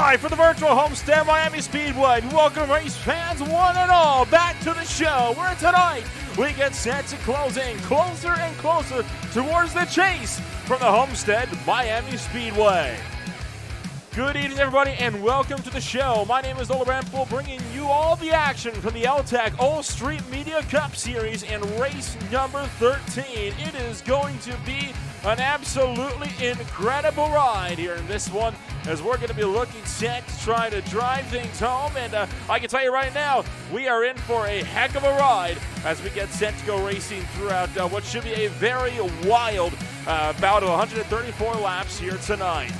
Live from the virtual Homestead-Miami Speedway. Welcome race fans one and all back to the show where tonight we get set to close in closer and closer towards the chase from the Homestead-Miami Speedway. Good evening, everybody, and welcome to the show. My name is Ola Rampel, bringing you all the action from the L-TAC All-Street Media Cup Series and race number 13. It is going to be an absolutely incredible ride here in this one, as we're going to be looking set to try to drive things home. And I can tell you right now, we are in for a heck of a ride as we get set to go racing throughout what should be a very wild bout of 134 laps here tonight.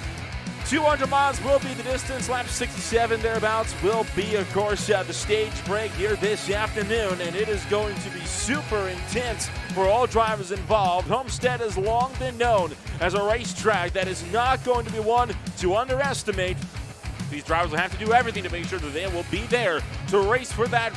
200 miles will be the distance. Lap 67 thereabouts will be, of course, the stage break here this afternoon, and it is going to be super intense for all drivers involved. Homestead has long been known as a racetrack that is not going to be one to underestimate. These drivers will have to do everything to make sure that they will be there to race for that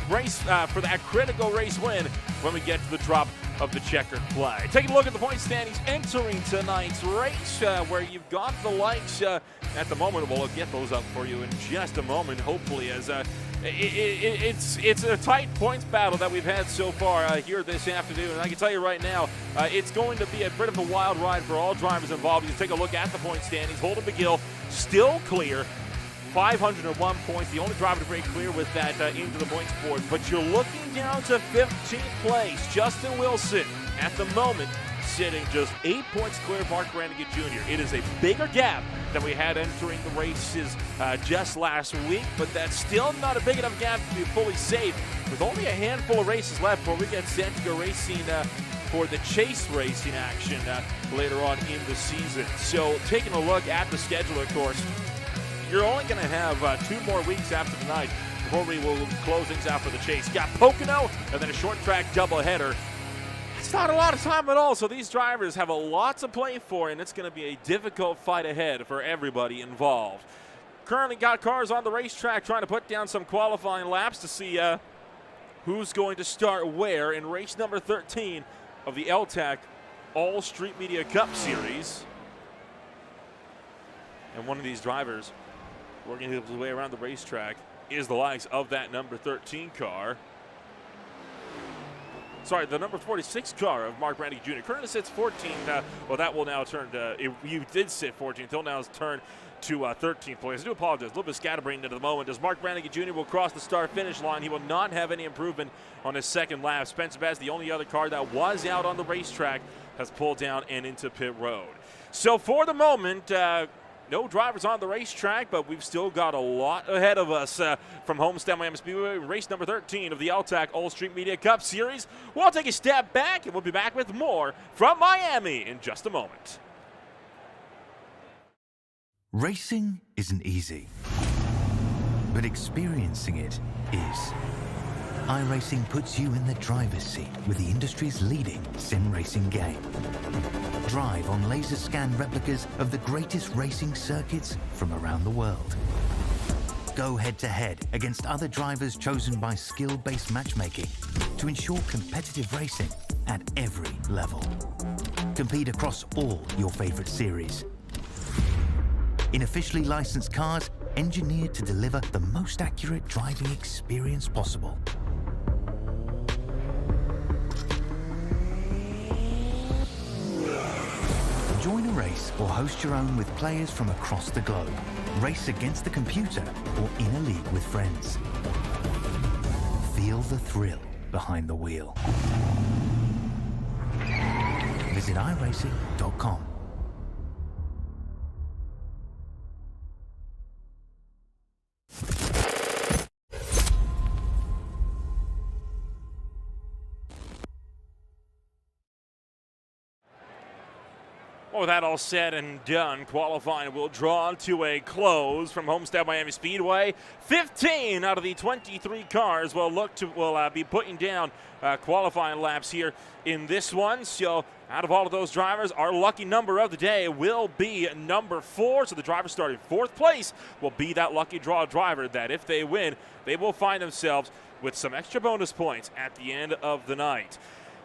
critical race win when we get to the drop of the checkered flag. Taking a look at the point standings entering tonight's race, where you've got the likes at the moment. We'll get those up for you in just a moment, hopefully, as it's a tight points battle that we've had so far here this afternoon. And I can tell you right now, it's going to be a bit of a wild ride for all drivers involved. You take a look at the point standings. Holden McGill still clear. 501 points, the only driver to break clear with that into the points board. But you're looking down to 15th place. Justin Wilson, at the moment, sitting just 8 points clear of Mark Brannigan Jr. It is a bigger gap than we had entering the races just last week, but that's still not a big enough gap to be fully safe. With only a handful of races left before we get set to go racing for the chase racing action later on in the season. So taking a look at the schedule, of course, you're only going to have 2 more weeks after tonight before we will close things out for the chase. Got Pocono and then a short track doubleheader. It's not a lot of time at all, so these drivers have a lot to play for, and it's going to be a difficult fight ahead for everybody involved. Currently got cars on the racetrack trying to put down some qualifying laps to see who's going to start where in race number 13 of the L-TAC All-Street Media Cup Series. And one of these drivers working his way around the racetrack is the likes of that number 13 car. Sorry, the number 46 car of Mark Brannigan Jr. Currently sits 14th. Well, that will now turn to, you did sit 14th, he'll now turn to 13th place. I do apologize, a little bit scatterbrained at the moment as Mark Brannigan Jr. will cross the start-finish line. He will not have any improvement on his second lap. Spencer Bass, the only other car that was out on the racetrack, has pulled down and into pit road. So for the moment, no drivers on the racetrack, but we've still got a lot ahead of us from Homestead-Miami Speedway, race number 13 of the L-TAC All-Street Media Cup Series. We'll take a step back, and we'll be back with more from Miami in just a moment. Racing isn't easy, but experiencing it is. iRacing puts you in the driver's seat with the industry's leading sim racing game. Drive on laser scan replicas of the greatest racing circuits from around the world. Go head-to-head against other drivers chosen by skill-based matchmaking to ensure competitive racing at every level. Compete across all your favorite series. In officially licensed cars, engineered to deliver the most accurate driving experience possible. Join a race or host your own with players from across the globe. Race against the computer or in a league with friends. Feel the thrill behind the wheel. Visit iRacing.com. Well, with that all said and done, qualifying will draw to a close from Homestead-Miami Speedway. 15 out of the 23 cars will be putting down qualifying laps here in this one. So out of all of those drivers, our lucky number of the day will be number 4. So the driver starting 4th place will be that lucky draw driver that if they win, they will find themselves with some extra bonus points at the end of the night.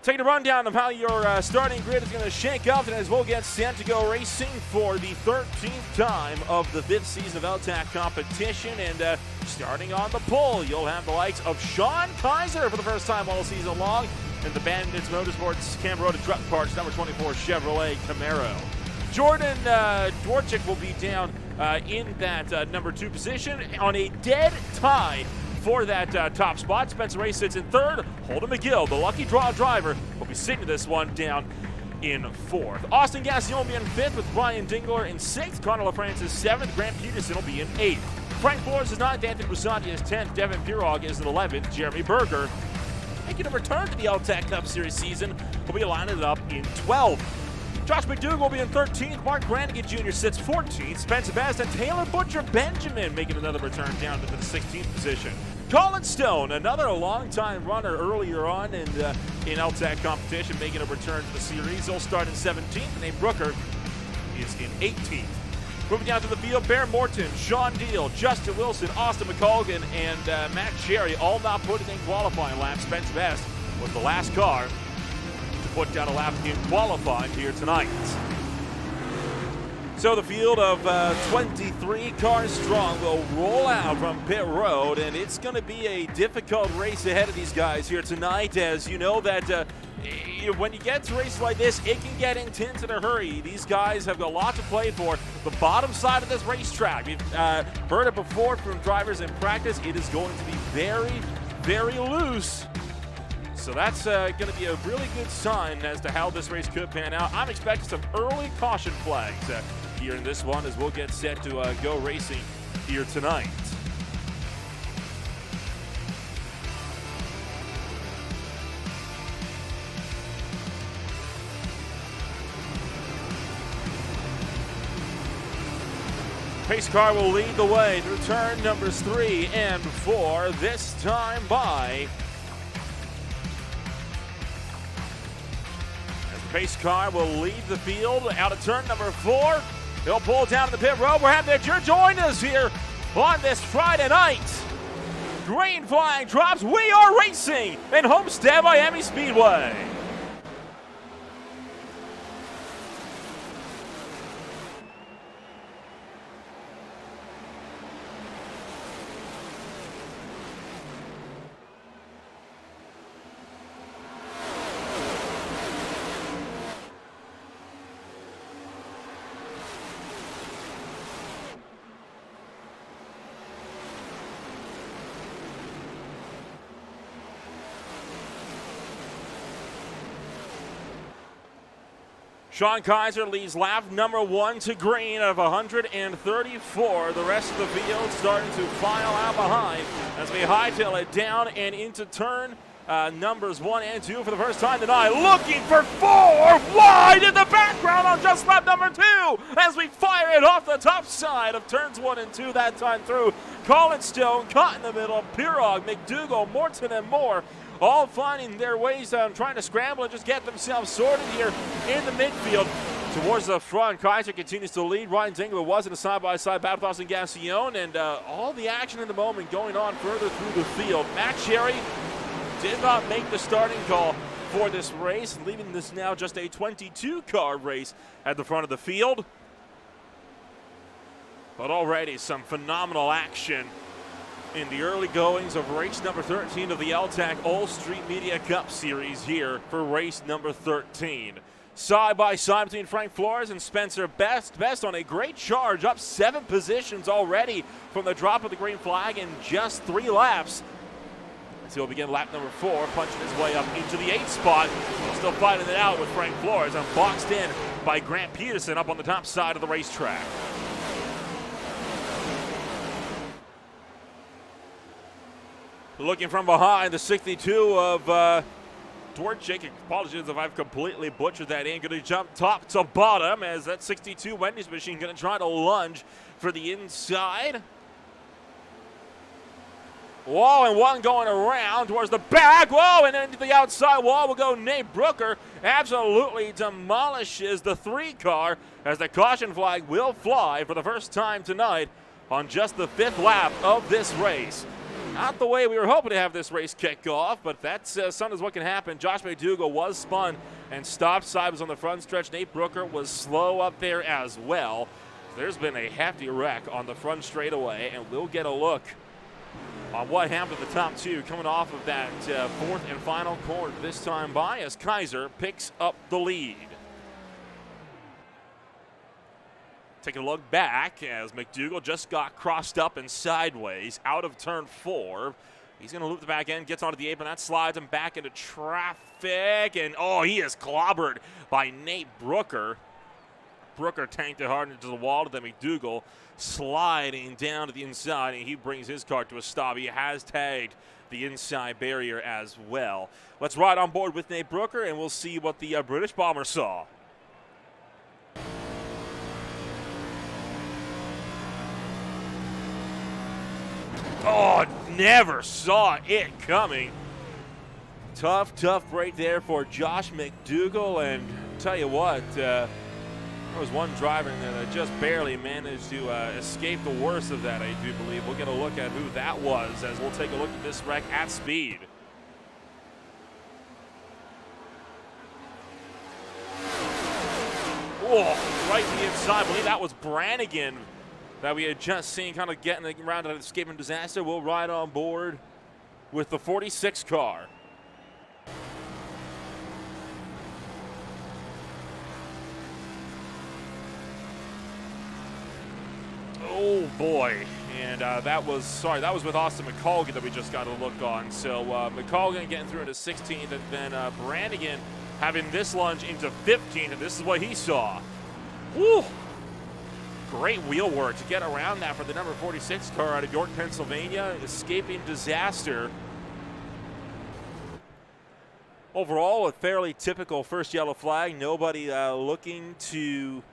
Taking a rundown of how your starting grid is going to shake up, and as we'll get set to go racing for the 13th time of the 5th season of L-TAC competition. And starting on the pole, you'll have the likes of Sean Kaiser for the first time all season long, and the Bandits Motorsports Camberota Truck Parts number 24 Chevrolet Camaro. Jordan Dworczyk will be down in that number 2 position on a dead tie for that top spot. Spencer Ray sits in 3rd. Holden McGill, the lucky draw driver, will be sitting this one down in 4th. Austin Gassione will be in 5th with Brian Dingler in 6th. Connor LaFrance is 7th. Grant Peterson will be in 8th. Frank Flores is 9th. Anthony Brusati is 10th. Devin Pirog is in 11th. Jeremy Berger, making a return to the L-TAC Cup Series season, will be lining it up in 12th. Josh McDougall will be in 13th. Mark Brannigan Jr. sits 14th. Spencer Bass and Taylor Butcher Benjamin making another return down to the 16th position. Colin Stone, another long-time runner earlier on in L-TAC competition, making a return to the series. He'll start in 17th. Nate Brooker is in 18th. Moving down to the field, Bear Morton, Sean Deal, Justin Wilson, Austin McColgan, and Matt Sherry all not putting in qualifying laps. Spencer Bass was the last car to put down a lap in qualifying here tonight. So the field of 23 cars strong will roll out from pit road, and it's going to be a difficult race ahead of these guys here tonight. As you know that when you get to races like this, it can get intense in a hurry. These guys have got a lot to play for. The bottom side of this racetrack, we've heard it before from drivers in practice, it is going to be very, very loose. So that's going to be a really good sign as to how this race could pan out. I'm expecting some early caution flags here in this one as we'll get set to go racing here tonight. Pace car will lead the way through turn numbers 3 and 4, this time by pace car will lead the field out of turn number 4. He'll pull down to the pit road. We're happy that you're joining us here on this Friday night. Green flag drops. We are racing in Homestead-Miami Speedway. Sean Kaiser leads lap number 1 to green out of 134. The rest of the field starting to file out behind as we hightail it down and into turn numbers 1 and 2 for the first time tonight. Looking for 4 wide in the background on just lap number 2 as we fire it off the top side of turns 1 and 2 that time through. Colin Stone caught in the middle. Pirog, McDougall, Morton, and more all finding their ways trying to scramble and just get themselves sorted here in the midfield. Towards the front, Kaiser continues to lead. Ryan Dingler was in a side-by-side battle with Austin Gassione, and all the action in the moment going on further through the field. Matt Sherry did not make the starting call for this race, leaving this now just a 22-car race at the front of the field. But already some phenomenal action in the early goings of race number 13 of the L-TAC All Street Media Cup Series here for race number 13. Side by side between Frank Flores and Spencer Best. Best on a great charge, up 7 positions already from the drop of the green flag in just 3 laps. As he'll begin lap number 4, punching his way up into the 8th spot. Still fighting it out with Frank Flores and boxed in by Grant Peterson up on the top side of the racetrack. Looking from behind, the 62 of Dworczyk. Apologies if I've completely butchered that in. Going to jump top to bottom as that 62 Wendy's machine going to try to lunge for the inside. Whoa, and one going around towards the back. Whoa, and into the outside wall will go Nate Brooker. Absolutely demolishes the 3 car as the caution flag will fly for the first time tonight on just the 5th lap of this race. Not the way we were hoping to have this race kick off, but that's sometimes what can happen. Josh McDougall was spun and stopped. Side was on the front stretch. Nate Brooker was slow up there as well. There's been a hefty wreck on the front straightaway, and we'll get a look on what happened to the top two coming off of that fourth and final corner this time by as Kaiser picks up the lead. Taking a look back as McDougall just got crossed up and sideways out of turn 4. He's going to loop the back end, gets onto the apron. That slides him back into traffic. And, oh, he is clobbered by Nate Brooker. Brooker tanked it hard into the wall to the McDougall, sliding down to the inside, and he brings his car to a stop. He has tagged the inside barrier as well. Let's ride on board with Nate Brooker, and we'll see what the British bomber saw. Oh, never saw it coming. Tough break there for Josh McDougall, and tell you what, there was one driver that just barely managed to escape the worst of that, I do believe. We'll get a look at who that was as we'll take a look at this wreck at speed. Oh, right to the inside. I believe that was Brannigan that we had just seen kind of getting around an escaping disaster. We'll ride on board with the 46 car. Oh boy, and that was with Austin McColgan that we just got a look on. So McColgan getting through into 16th, and then Brannigan having this lunge into 15th, and this is what he saw. Woo! Great wheel work to get around that for the number 46 car out of York, Pennsylvania. Escaping disaster. Overall, a fairly typical first yellow flag. Nobody looking to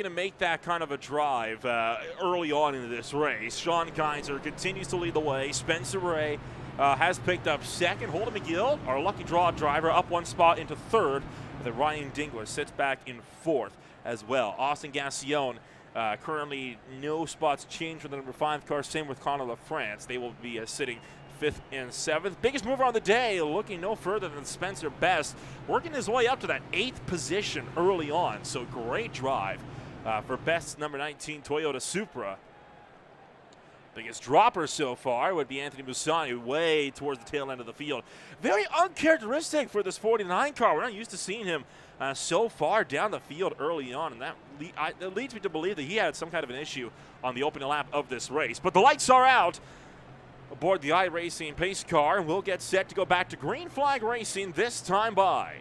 make that kind of a drive early on in this race. Sean Kaiser continues to lead the way. Spencer Ray has picked up second. Holden McGill, our lucky draw driver, up one spot into third. And then Ryan Dingler sits back in fourth as well. Austin Gassion, currently no spots changed for the number 5 car. Same with Connor LaFrance. They will be sitting 5th and 7th. Biggest mover on the day, looking no further than Spencer Best, working his way up to that 8th position early on. So great drive for Best's number 19 Toyota Supra. Biggest dropper so far would be Anthony Musani, way towards the tail end of the field. Very uncharacteristic for this 49 car. We're not used to seeing him so far down the field early on, and that leads me to believe that he had some kind of an issue on the opening lap of this race. But the lights are out aboard the iRacing pace car, and we'll get set to go back to green flag racing this time by.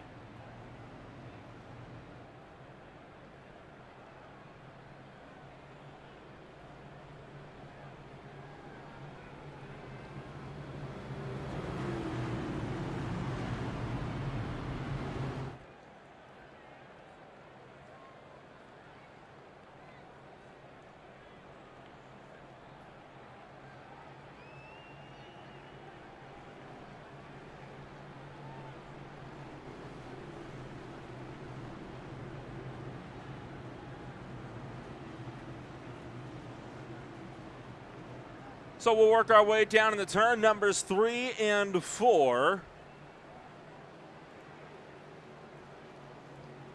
So we'll work our way down in the turn numbers 3 and 4. And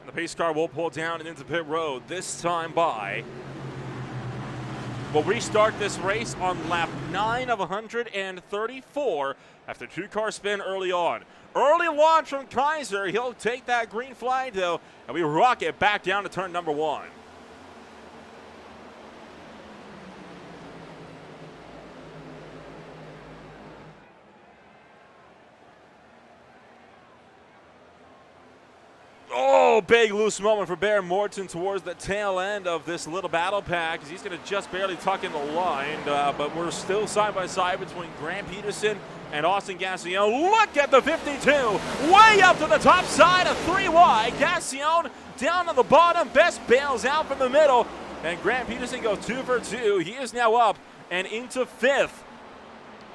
the pace car will pull down and into pit road this time by. We'll restart this race on lap 9 of 134 after 2-car spin early on. Early launch from Kaiser. He'll take that green flag though, and we rocket back down to turn number 1. Oh, big loose moment for Bear Morton towards the tail end of this little battle pack as he's going to just barely tuck in the line, but we're still side by side between Grant Peterson and Austin Gassion. Look at the 52, way up to the top side of 3 wide. Gassion down on the bottom, Best bails out from the middle, and Grant Peterson goes 2 for 2. He is now up and into 5th.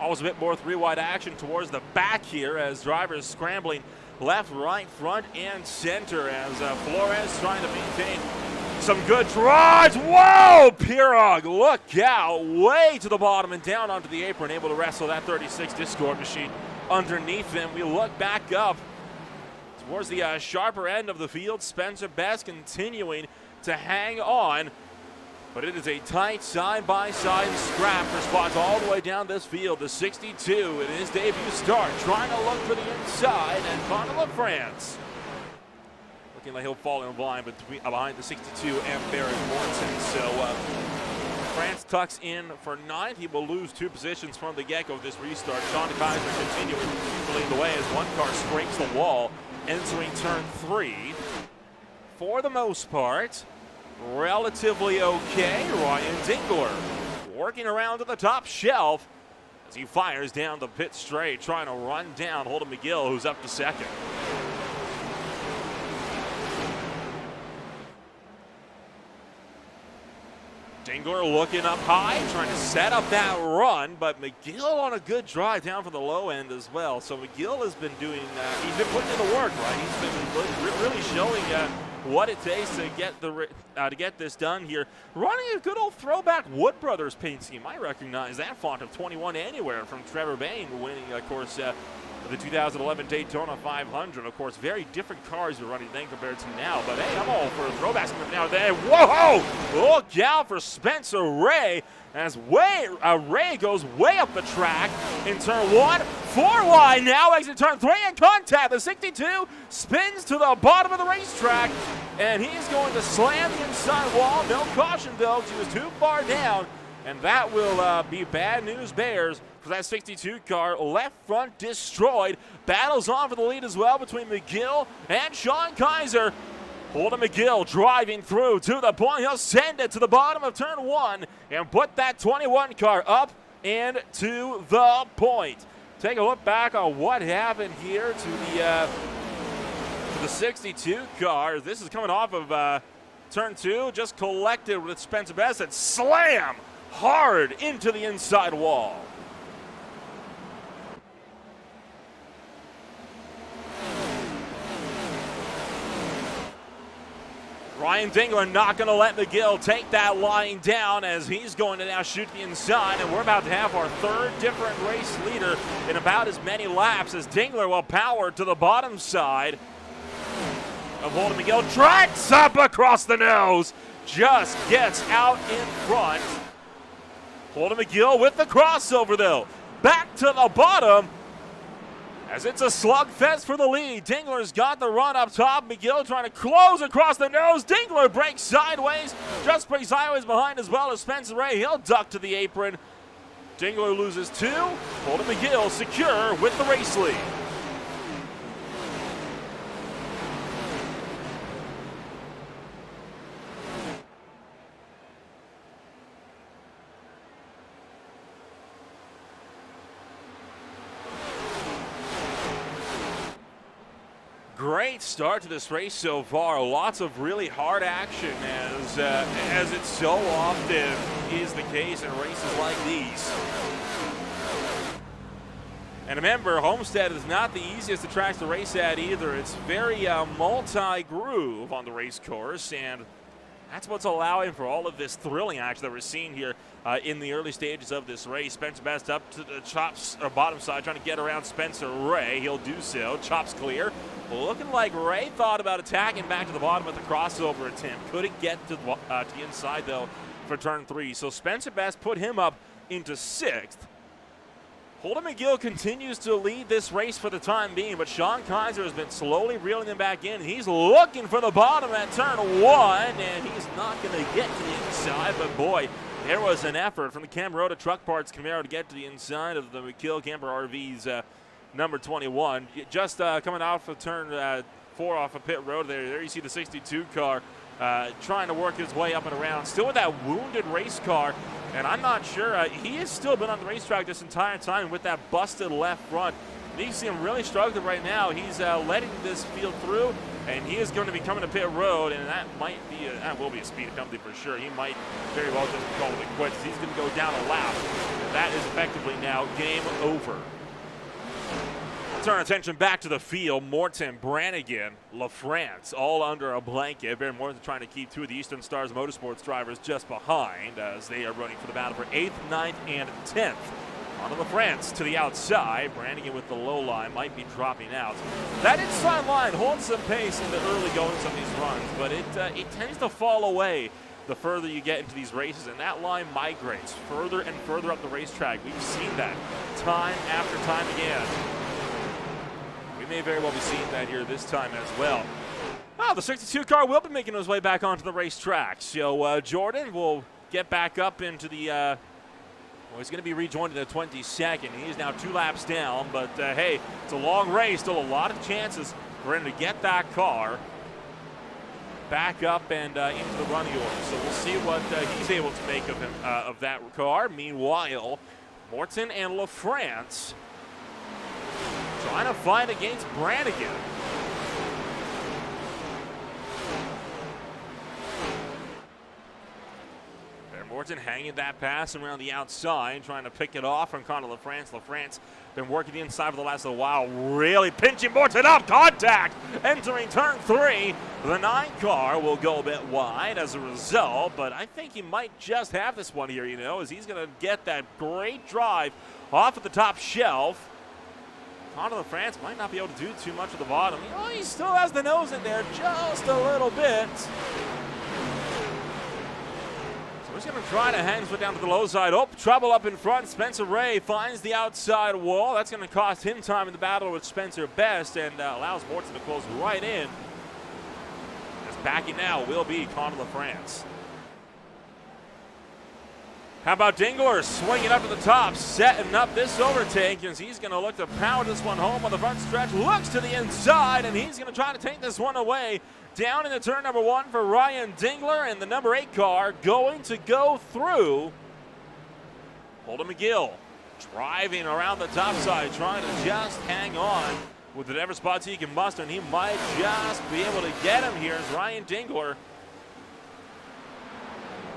Always a bit more 3 wide action towards the back here as drivers scrambling left, right, front, and center as Flores trying to maintain some good drives. Whoa, Pirog, look out. Way to the bottom and down onto the apron, able to wrestle that 36 Discord machine underneath him. We look back up towards the sharper end of the field. Spencer Best continuing to hang on, but it is a tight side-by-side scrap for spots all the way down this field. The 62 in his debut start, trying to look for the inside, and Connor LaFrance looking like he'll fall in line behind the 62 and Barry Morrison. So France tucks in for 9th. He will lose 2 positions from the get-go of this restart. Sean Kaiser continuing to lead the way as one car scrapes the wall, entering turn 3. For the most part, relatively okay. Ryan Dingler working around to the top shelf as he fires down the pit straight, trying to run down Holden McGill, who's up to 2nd. Dingler looking up high, trying to set up that run, but McGill on a good drive down from the low end as well. So McGill has been doing, he's been putting in the work, right? He's been really showing what it takes to get this done here. Running a good old throwback Wood Brothers paint scheme. I recognize that font of 21 anywhere from Trevor Bain, winning, of course, the 2011 Daytona 500. Of course, very different cars you're running then compared to now. But hey, I'm all for a throwback scheme now. Then, whoa! Look out for Spencer Ray as Ray goes way up the track in turn 1. 4 wide now, exit turn 3 in contact. The 62 spins to the bottom of the racetrack, and he's going to slam the inside wall. No caution though, because he was too far down, and that will be bad news bears for that 62 car. Left front destroyed. Battles on for the lead as well between McGill and Sean Kaiser. Holden McGill driving through to the point. He'll send it to the bottom of turn 1 and put that 21 car up and to the point. Take a look back on what happened here to the 62 car. This is coming off of turn 2, just collected with Spencer Best and slam hard into the inside wall. Ryan Dingler not going to let McGill take that line down as he's going to now shoot the inside, and we're about to have our 3rd different race leader in about as many laps as Dingler will power to the bottom side of Holden McGill. Tracks up across the nose, just gets out in front. Holden McGill with the crossover though. Back to the bottom as it's a slugfest for the lead. Dingler's got the run up top. McGill trying to close across the nose. Dingler breaks sideways. Just breaks sideways behind as well as Spencer Ray. He'll duck to the apron. Dingler loses 2. Holden McGill secure with the race lead. Great start to this race so far. Lots of really hard action as it so often is the case in races like these. And remember, Homestead is not the easiest of tracks to race at either. It's very multi-groove on the race course, and that's what's allowing for all of this thrilling action that we're seeing here in the early stages of this race. Spencer Best up to the bottom side, trying to get around Spencer Ray. He'll do so. Chops clear. Looking like Ray thought about attacking back to the bottom with the crossover attempt. Couldn't get to the inside, though, for turn 3. So Spencer Best put him up into 6th. Holden McGill continues to lead this race for the time being, but Sean Kaiser has been slowly reeling him back in. He's looking for the bottom at turn 1, and he's not going to get to the inside, but boy, there was an effort from the Camerota Truck Parts Camaro to get to the inside of the McGill Camper RV's number 21. Just coming off of turn 4 off of pit road there you see the 62 car trying to work his way up and around, still with that wounded race car. And I'm not sure, he has still been on the racetrack this entire time with that busted left front. And you see him really struggling right now. He's letting this field through, and he is going to be coming to pit road, and that will be a speed penalty for sure. He might very well just call it quits. He's going to go down a lap, and that is effectively now game over. Turn attention back to the field. Morton, Brannigan, LaFrance, all under a blanket. Baron Morton trying to keep two of the Eastern Stars Motorsports drivers just behind as they are running for the battle for 8th, 9th, and 10th. On to LaFrance to the outside. Brannigan with the low line might be dropping out. That inside line holds some pace in the early goings of these runs, but it tends to fall away the further you get into these races, and that line migrates further and further up the racetrack. We've seen that time after time again. We may very well be seeing that here this time as well. Oh, the 62 car will be making his way back onto the racetrack. So Jordan will get back up into the, well, he's going to be rejoined in the 22nd. He's now 2 laps down, but hey, it's a long race, still a lot of chances for him to get that car back up and into the running order. So we'll see what he's able to make of him of that car. Meanwhile, Morton and LaFrance trying to fight against Brannigan. Morton hanging that pass around the outside, trying to pick it off from Connor LaFrance. LaFrance been working the inside for the last little while, really pinching Morton up. Contact entering turn 3. The 9 car will go a bit wide as a result, but I think he might just have this one here, you know, as he's going to get that great drive off of the top shelf. Connor LaFrance might not be able to do too much at the bottom. You know, he still has the nose in there just a little bit. He's going to try to hang his foot down to the low side. Oh, trouble up in front. Spencer Ray finds the outside wall. That's going to cost him time in the battle with Spencer Best and allows Morton to close right in. Just backing now will be Connor LaFrance. How about Dingler swinging up to the top, setting up this overtake as he's going to look to power this one home on the front stretch. Looks to the inside, and he's going to try to take this one away. Down into turn number 1 for Ryan Dingler, and the number 8 car going to go through Holden McGill. Driving around the top side, trying to just hang on with whatever spots he can muster, and he might just be able to get him here as Ryan Dingler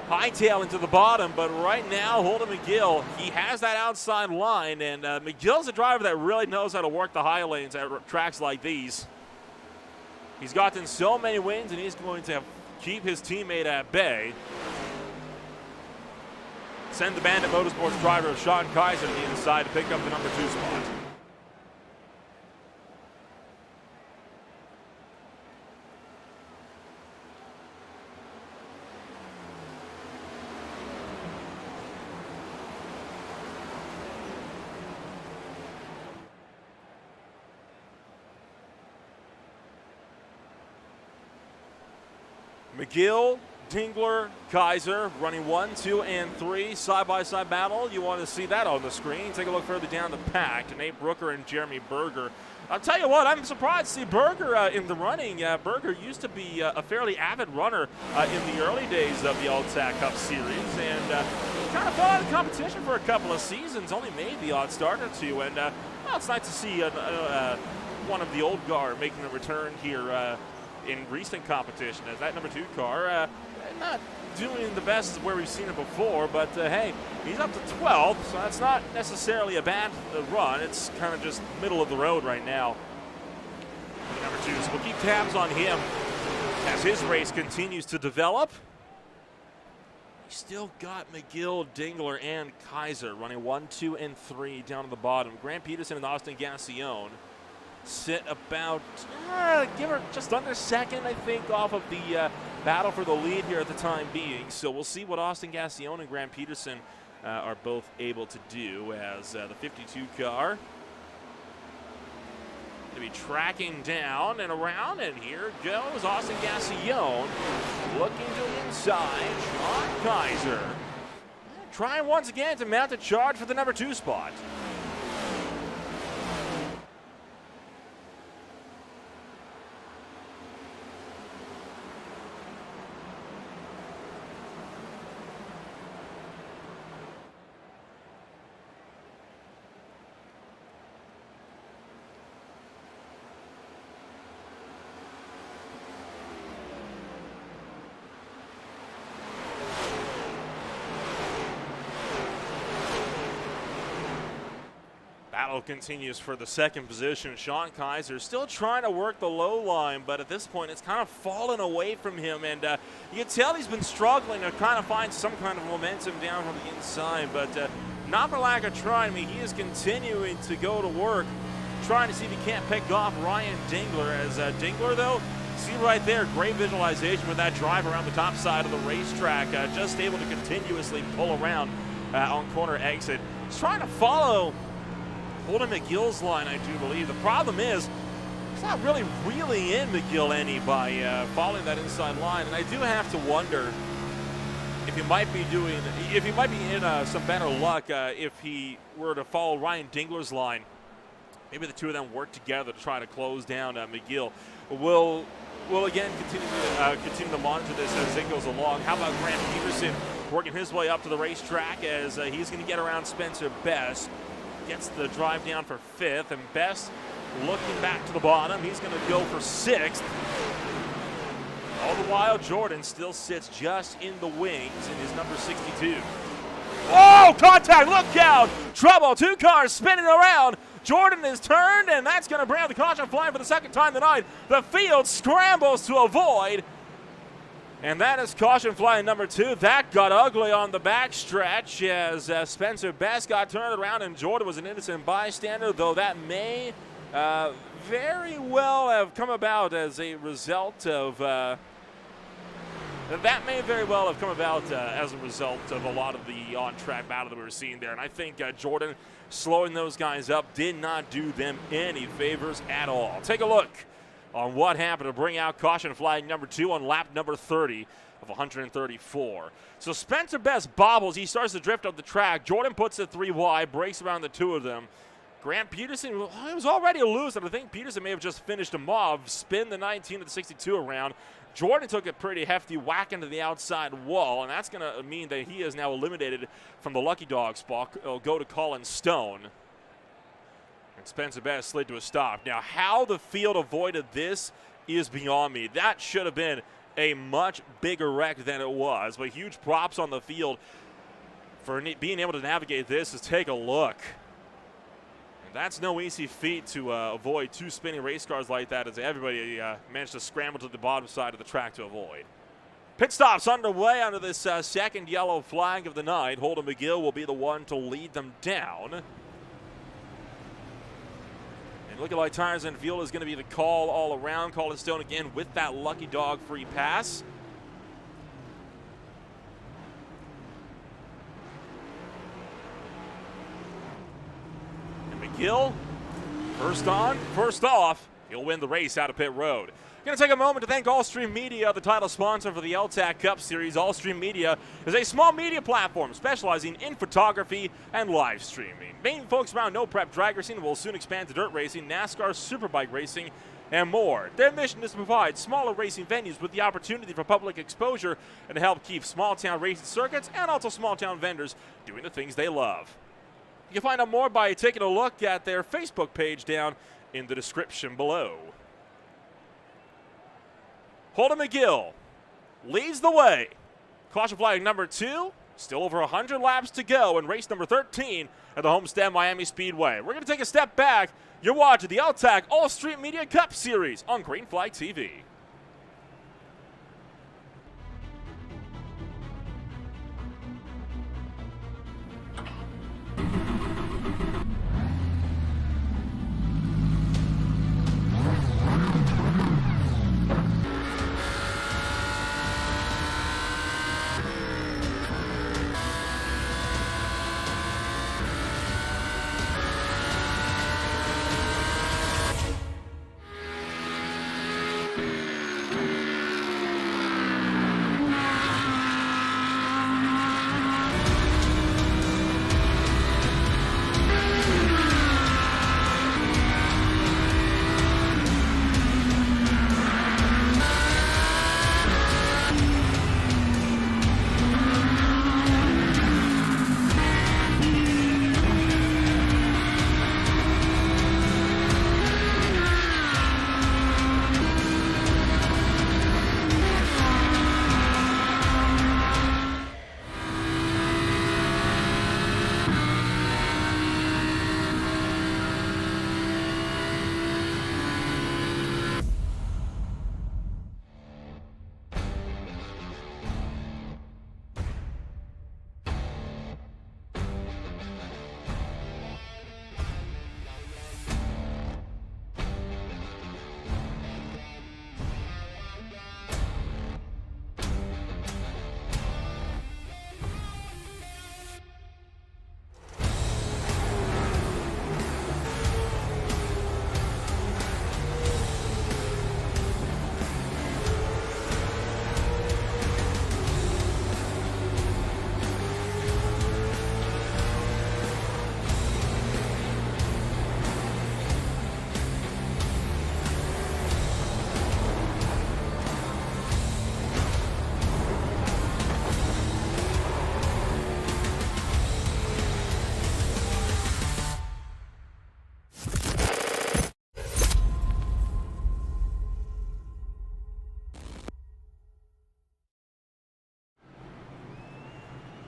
hightail into the bottom, but right now Holden McGill, he has that outside line, and McGill's a driver that really knows how to work the high lanes at tracks like these. He's gotten so many wins, and he's going to keep his teammate at bay. Send the Bandit Motorsports driver Sean Kaiser to the inside to pick up the number 2 spot. McGill, Dingler, Kaiser running 1, 2, and 3 side-by-side battle. You want to see that on the screen. Take a look further down the pack to Nate Brooker and Jeremy Berger. I'll tell you what, I'm surprised to see Berger in the running. Berger used to be a fairly avid runner in the early days of the L-TAC Cup Series, and kind of fell out of the competition for a couple of seasons, only made the odd start or two, and well, it's nice to see one of the old guard making a return here in recent competition, as that number 2 car not doing the best where we've seen it before, but hey, he's up to 12th, so that's not necessarily a bad run. It's kind of just middle of the road right now for number 2, so we'll keep tabs on him as his race continues to develop. We still got McGill, Dingler, and Kaiser running 1, 2, and 3 down to the bottom. Grant Peterson and Austin Gassione sit about, give her just under second, I think, off of the battle for the lead here at the time being. So we'll see what Austin Gassione and Grant Peterson are both able to do as the 52 car to be tracking down and around, and here goes Austin Gassione looking to the inside. Sean Kaiser trying once again to mount a charge for the number 2 spot. Battle continues for the second position. Sean Kaiser still trying to work the low line, but at this point it's kind of fallen away from him, and you can tell he's been struggling to kind of find some kind of momentum down from the inside, but not for lack of trying. I mean, he is continuing to go to work, trying to see if he can't pick off Ryan Dingler, as Dingler, though, see right there, great visualization with that drive around the top side of the racetrack, just able to continuously pull around on corner exit. He's trying to follow Holden McGill's line, I do believe. The problem is he's not really reeling in McGill any by following that inside line, and I do have to wonder if he might be in some better luck if he were to follow Ryan Dingler's line. Maybe the two of them work together to try to close down McGill. We'll again continue to monitor this as it goes along. How about Grant Peterson working his way up to the racetrack as he's going to get around Spencer Best. Gets the drive down for 5th, and Best looking back to the bottom. He's going to go for 6th. All the while, Jordan still sits just in the wings in his number 62. Oh, contact, look out! Trouble, 2 cars spinning around. Jordan is turned, and that's going to bring out the caution flag for the second time tonight. The field scrambles to avoid, and that is caution flag number 2. That got ugly on the backstretch as Spencer Best got turned around, and Jordan was an innocent bystander, though that may very well have come about as a result of a lot of the on-track battle that we were seeing there. And I think Jordan slowing those guys up did not do them any favors at all. Take a look on what happened to bring out caution flag number 2 on lap number 30 of 134. So Spencer Best bobbles. He starts to drift up the track. Jordan puts it 3 wide, breaks around the 2 of them. Grant Peterson, he was already a loser. I think Peterson may have just finished him off, spin the 19 to the 62 around. Jordan took a pretty hefty whack into the outside wall, and that's going to mean that he is now eliminated from the Lucky Dog spot. It'll go to Colin Stone. And Spencer Best slid to a stop. Now, how the field avoided this is beyond me. That should have been a much bigger wreck than it was, but huge props on the field for being able to navigate this. Is take a look. That's no easy feat to avoid 2 spinning race cars like that, as everybody managed to scramble to the bottom side of the track to avoid. Pit stops underway under this second yellow flag of the night. Holden McGill will be the one to lead them down. And looking like tires and fuel is going to be the call all around. Colin Stone again with that Lucky Dog free pass. McGill, first on, first off, he'll win the race out of pit road. Going to take a moment to thank Allstream Media, the title sponsor for the L-TAC Cup Series. Allstream Media is a small media platform specializing in photography and live streaming. Main folks around no-prep drag racing will soon expand to dirt racing, NASCAR, superbike racing, and more. Their mission is to provide smaller racing venues with the opportunity for public exposure and to help keep small-town racing circuits and also small-town vendors doing the things they love. You can find out more by taking a look at their Facebook page down in the description below. Holden McGill leads the way. Caution flag number 2, still over 100 laps to go in race number 13 at the Homestead-Miami Speedway. We're going to take a step back. You're watching the L-TAC Allstream Media Cup Series on Green Flag TV.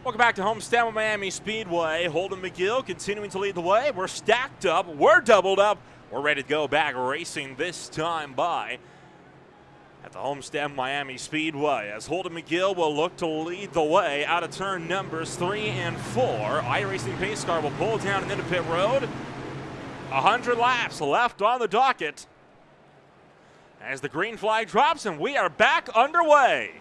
Welcome back to Homestead-Miami Speedway. Holden McGill continuing to lead the way. We're stacked up. We're doubled up. We're ready to go back racing this time by at the Homestead-Miami Speedway as Holden McGill will look to lead the way out of turn numbers 3 and 4. iRacing pace car will pull down into pit road. 100 laps left on the docket as the green flag drops and we are back underway.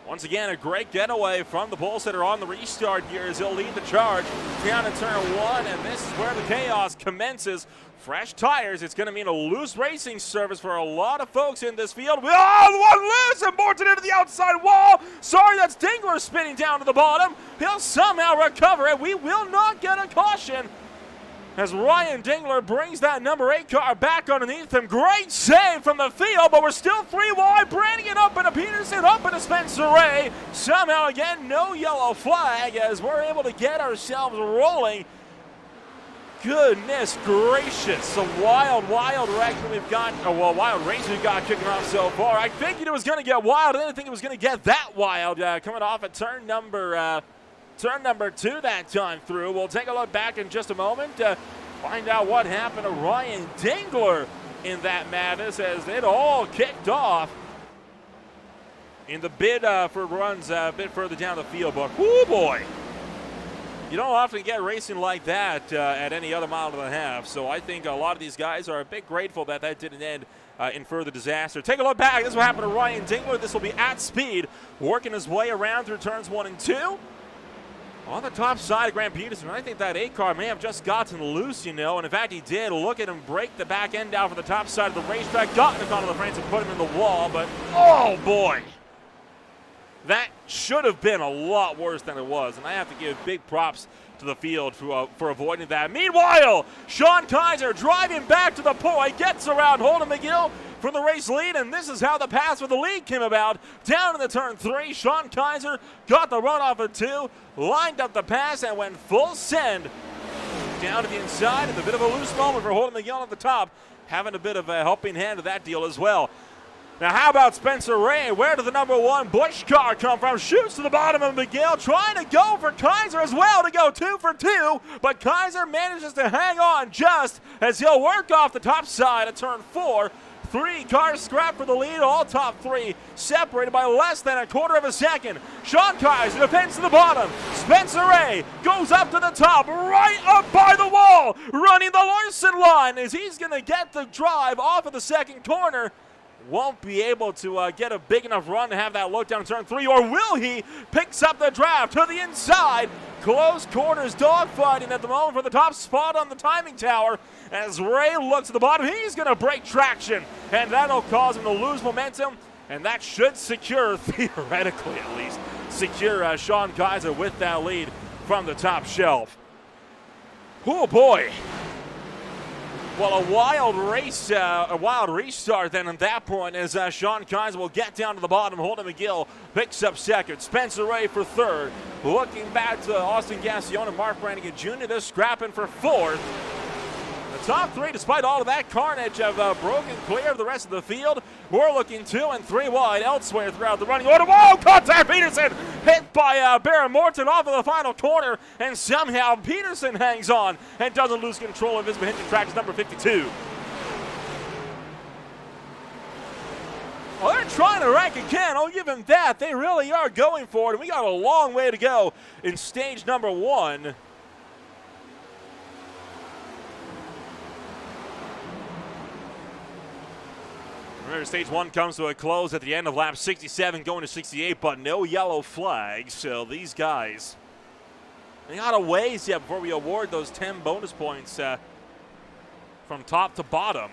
Once again, a great getaway from the pole sitter on the restart here as he'll lead the charge down in turn 1, and this is where the chaos commences. Fresh tires, it's going to mean a loose racing service for a lot of folks in this field. Oh, one loose, and Morton into the outside wall. Sorry, that's Dingler spinning down to the bottom. He'll somehow recover it. We will not get a caution as Ryan Dingler brings that number 8 car back underneath him. Great save from the field, but we're still 3 wide. Brannigan up into Peterson, up into Spencer Ray. Somehow again, no yellow flag as we're able to get ourselves rolling. Goodness gracious, a wild wreck we've got, wild race we've got kicking off so far. I figured it was going to get wild. I didn't think it was going to get that wild coming off at turn number 2 that time through. We'll take a look back in just a moment to find out what happened to Ryan Dingler in that madness as it all kicked off in the bid for runs a bit further down the field. But, oh boy, you don't often get racing like that at any other mile and a half. So I think a lot of these guys are a bit grateful that that didn't end in further disaster. Take a look back. This is what happened to Ryan Dingler. This will be at speed, working his way around through turns 1 and 2. On the top side of Grant Peterson, I think that 8 car may have just gotten loose, and in fact he did. Look at him break the back end down for the top side of the racetrack, got in the corner of the fence and put him in the wall, but oh boy. That should have been a lot worse than it was, and I have to give big props to the field for avoiding that. Meanwhile, Sean Kaiser driving back to the point, gets around Holden McGill for the race lead, and this is how the pass for the lead came about. Down in the turn 3, Sean Kaiser got the run off of 2, lined up the pass, and went full send down to the inside. And a bit of a loose moment for Holden McGill at the top, having a bit of a helping hand to that deal as well. Now, how about Spencer Ray? Where did the number 1 Busch car come from? Shoots to the bottom of McGill, trying to go for Kaiser as well to go 2 for 2, but Kaiser manages to hang on just as he'll work off the top side of turn 4. 3 cars scrap for the lead, all top 3 separated by less than a quarter of a second. Sean Kaiser defends to the bottom. Spencer Ray goes up to the top, right up by the wall, running the Larson line as he's going to get the drive off of the second corner. Won't be able to get a big enough run to have that look down turn 3, or will he? Picks up the draft to the inside. Close quarters dogfighting at the moment for the top spot on the timing tower. As Ray looks at the bottom, he's going to break traction, and that'll cause him to lose momentum, and that should secure, theoretically at least, secure Sean Kaiser with that lead from the top shelf. Oh boy. Well, a wild restart then at that point as Sean Kaiser will get down to the bottom. Holden McGill picks up second. Spencer Ray for third. Looking back to Austin Gassion and Mark Brannigan Jr., they're scrapping for fourth. The top 3, despite all of that carnage, have broken clear of the rest of the field. We're looking 2 and 3 wide elsewhere throughout the running order. Whoa, contact Peterson! Hit by Baron Morton off of the final corner, and somehow Peterson hangs on and doesn't lose control of his Mahindra Tracks number 52. Well, they're trying to rank again. I'll give him that. They really are going for it, and we got a long way to go in stage number 1. Remember, stage 1 comes to a close at the end of lap 67 going to 68, but no yellow flags. So these guys, they got a ways yet before we award those 10 bonus points from top to bottom.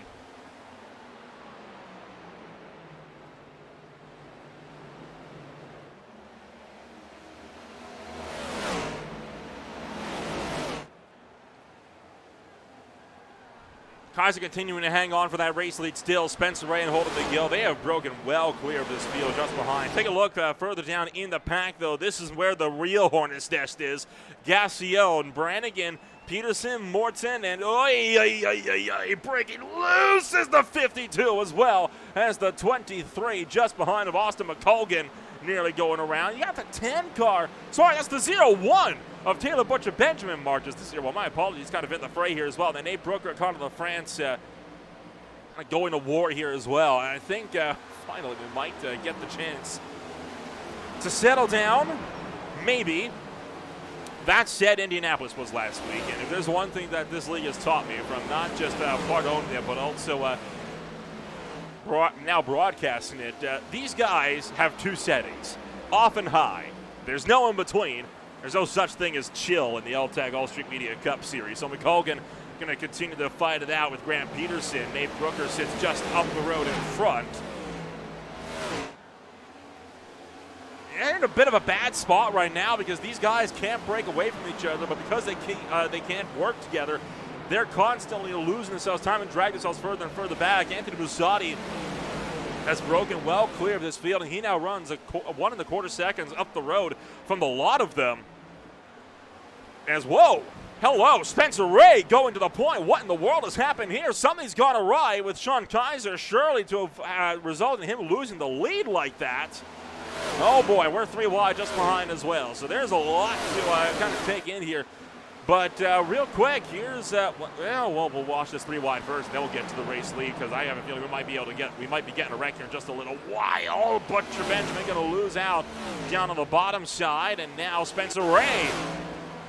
Kaiser continuing to hang on for that race lead still. Spencer Ray and Holden McGill, they have broken well clear of this field just behind. Take a look further down in the pack, though. This is where the real hornet's nest is. Gassion, Brannigan, Peterson, Morton, and breaking loose is the 52 as well as the 23 just behind of Austin McColgan nearly going around. You got the 10 car. Sorry, that's the 0-1 of Taylor Butcher Benjamin marches to 0-1. My apologies, kind of in the fray here as well. Then Nate Brooker, Carter LaFrance, kind of going to war here as well. And I think finally we might get the chance to settle down, maybe. That said, Indianapolis was last week, and if there's one thing that this league has taught me from not just part owning it, but also now broadcasting it, these guys have two settings, off and high. There's no in between. There's no such thing as chill in the L-TAC All-Street Media Cup Series. So McColgan going to continue to fight it out with Grant Peterson. Nate Brooker sits just up the road in front. They're in a bit of a bad spot right now because these guys can't break away from each other, but because they can't work together, they're constantly losing themselves time and drag themselves further and further back. Anthony Bussati has broken well clear of this field, and he now runs 1 1/4 seconds up the road from the lot of them. As hello, Spencer Ray going to the point. What in the world has happened here? Something's gone awry with Sean Kaiser, surely to have resulted in him losing the lead like that. Oh boy, we're 3 wide just behind as well. So there's a lot to kind of take in here. But real quick, here's we'll watch this 3 wide first, and then we'll get to the race lead because I have a feeling we might be getting a wreck here in just a little while. Butcher Benjamin going to lose out down on the bottom side, and now Spencer Ray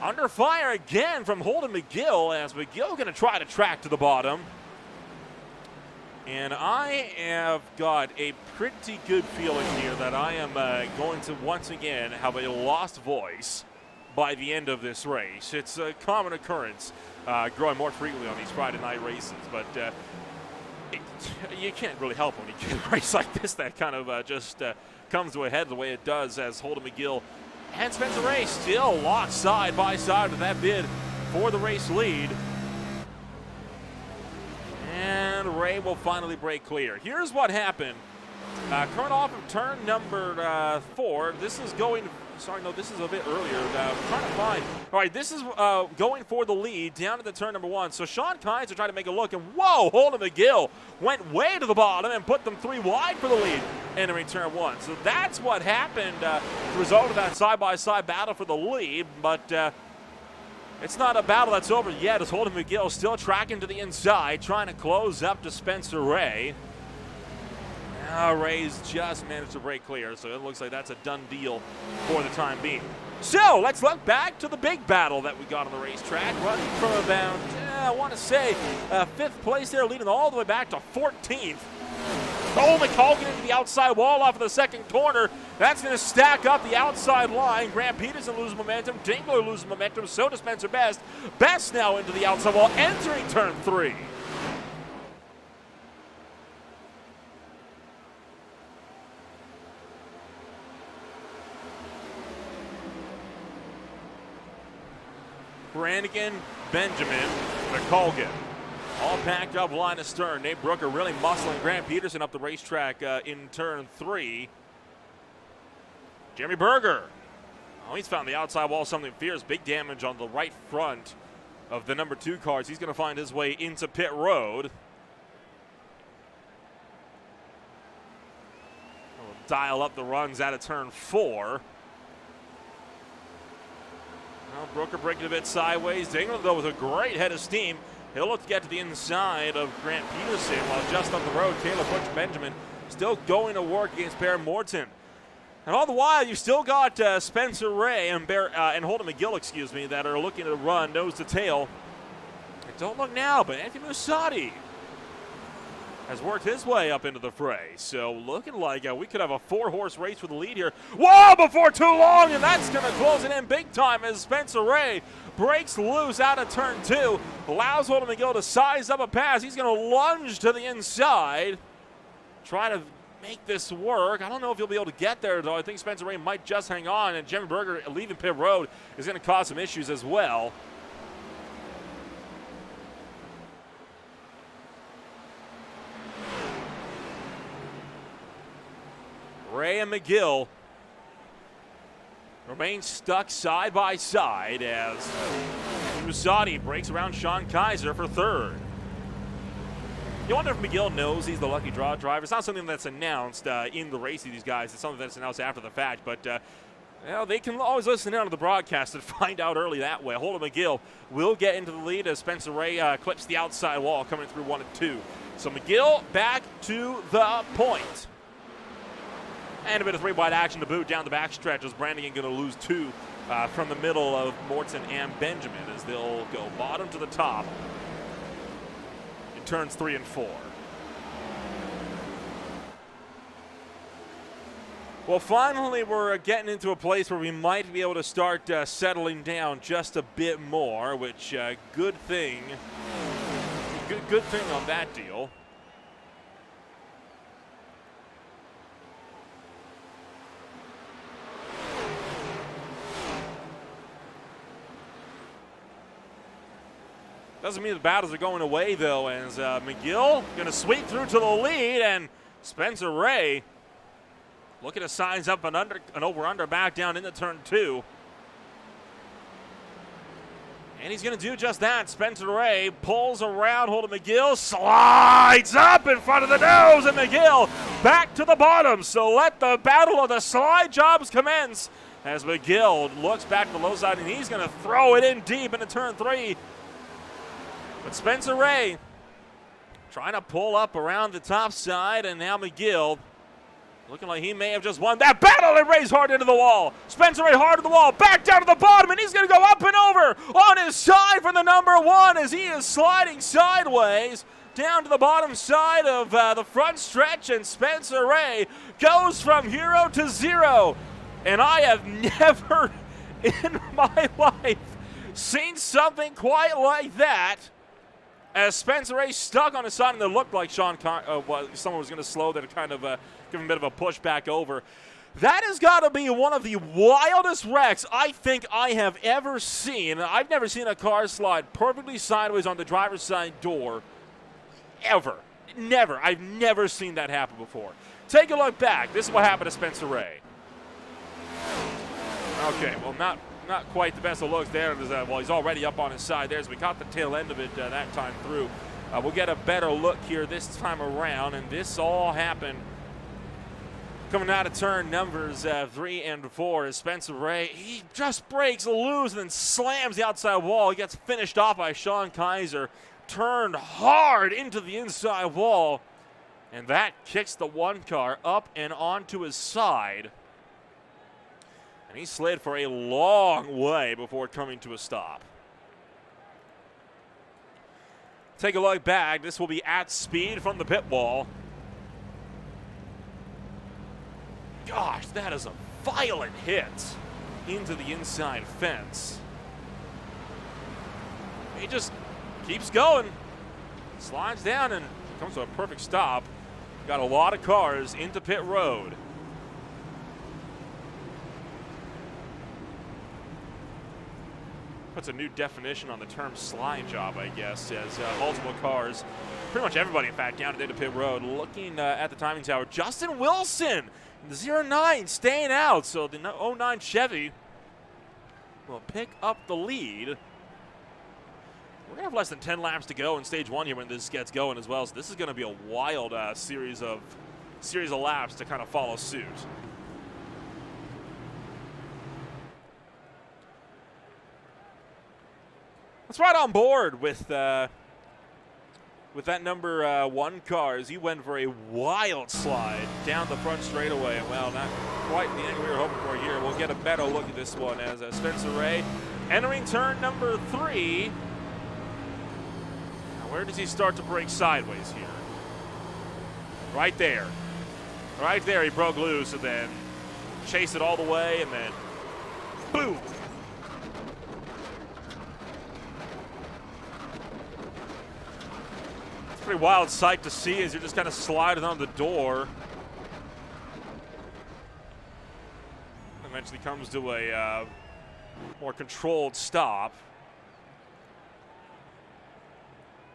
under fire again from Holden McGill as McGill going to try to track to the bottom. And I have got a pretty good feeling here that I am going to once again have a lost voice by the end of this race. It's a common occurrence, growing more frequently on these Friday night races, but you can't really help when you get a race like this that kind of just comes to a head the way it does, as Holden McGill and Spencer Ray still locked side by side with that bid for the race lead. And Ray will finally break clear. Here's what happened. Coming off of turn number 4. This is going. Sorry, no, this is a bit earlier. I'm trying to find. All right, this is going for the lead down to the turn number 1. So Sean Kaiser tried to make a look, and whoa, Holden McGill went way to the bottom and put them 3 wide for the lead entering turn 1. So that's what happened. The result of that side-by-side battle for the lead, but. It's not a battle that's over yet, as Holden McGill still tracking to the inside, trying to close up to Spencer Ray. Now Ray's just managed to break clear, so it looks like that's a done deal for the time being. So let's look back to the big battle that we got on the racetrack, running from about, I want to say, 5th place there, leading all the way back to 14th. Oh, McColgan into the outside wall off of the second corner. That's going to stack up the outside line. Grant Peterson loses momentum. Dingler loses momentum. So does Spencer Best. Best now into the outside wall, entering turn 3. Brannigan, Benjamin, McColgan. All packed up line astern. Nate Brooker really muscling Grant Peterson up the racetrack in turn 3. Jeremy Berger. Oh, he's found the outside wall, something fierce. Big damage on the right front of the number 2 cars. He's going to find his way into pit road. We'll dial up the runs out of turn 4. Well, Brooker breaking a bit sideways. Dingler, though, with a great head of steam. He'll look to get to the inside of Grant Peterson, while just up the road, Taylor Butcher Benjamin still going to work against Bear Morton. And all the while, you've still got Spencer Ray and Holden McGill, that are looking to run nose to tail. And don't look now, but Anthony Bussati has worked his way up into the fray. So looking like we could have a 4-horse race for the lead here. Whoa, before too long, and that's going to close it in big time as Spencer Ray breaks loose out of turn 2. Allows Holden McGill to size up a pass. He's going to lunge to the inside. Try to make this work. I don't know if he'll be able to get there, though. I think Spencer Ray might just hang on, and Jeremy Berger leaving pit road is going to cause some issues as well. Ray and McGill remain stuck side by side as Bussati breaks around Sean Kaiser for 3rd. You wonder if McGill knows he's the lucky draw driver. It's not something that's announced in the race of these guys. It's something that's announced after the fact. But they can always listen in on the broadcast and find out early that way. Holden McGill will get into the lead as Spencer Ray clips the outside wall coming through 1 and 2. So McGill back to the point. And a bit of 3-wide action to boot down the backstretch as Brannigan going to lose 2 from the middle of Morton and Benjamin as they'll go bottom to the top in turns 3 and 4. Well, finally, we're getting into a place where we might be able to start settling down just a bit more, which good thing on that deal. Doesn't mean the battles are going away, though, as McGill going to sweep through to the lead, and Spencer Ray looking to size up an over-under back down into turn 2. And he's going to do just that. Spencer Ray pulls around Holden McGill, slides up in front of the nose, and McGill back to the bottom. So let the battle of the slide jobs commence as McGill looks back to the low side, and he's going to throw it in deep into turn 3. But Spencer Ray trying to pull up around the top side, and now McGill looking like he may have just won that battle, and Ray's hard into the wall. Spencer Ray hard to the wall, back down to the bottom, and he's going to go up and over on his side for the number 1 as he is sliding sideways down to the bottom side of the front stretch, and Spencer Ray goes from hero to 0. And I have never in my life seen something quite like that. As Spencer Ray stuck on his side, and it looked like someone was going to slow that, kind of give him a bit of a push back over. That has got to be one of the wildest wrecks I think I have ever seen. I've never seen a car slide perfectly sideways on the driver's side door, ever. Never. I've never seen that happen before. Take a look back. This is what happened to Spencer Ray. Okay, well, not quite the best of looks there. Well, he's already up on his side there, so we caught the tail end of it that time through. We'll get a better look here this time around, and this all happened coming out of turn numbers 3 and 4 as Spencer Ray, he just breaks loose and then slams the outside wall. He gets finished off by Sean Kaiser, turned hard into the inside wall, and that kicks the 1 car up and onto his side. And he slid for a long way before coming to a stop. Take a look back. This will be at speed from the pit wall. Gosh, that is a violent hit into the inside fence. He just keeps going, slides down, and comes to a perfect stop. Got a lot of cars into pit road. Puts a new definition on the term slide job, I guess, as multiple cars, pretty much everybody, in fact, down into pit road. Looking at the timing tower, Justin Wilson, the 09 staying out, so the 09 Chevy will pick up the lead. We're going to have less than 10 laps to go in stage 1 here when this gets going as well, so this is going to be a wild series of laps to kind of follow suit. Let's ride on board with that number 1 car as he went for a wild slide down the front straightaway. Well, not quite the angle we were hoping for here. We'll get a better look at this one as Spencer Ray entering turn number 3. Now, where does he start to break sideways here? Right there. Right there he broke loose and then chased it all the way and then boom. Pretty wild sight to see as you're just kind of sliding on the door. Eventually comes to a more controlled stop.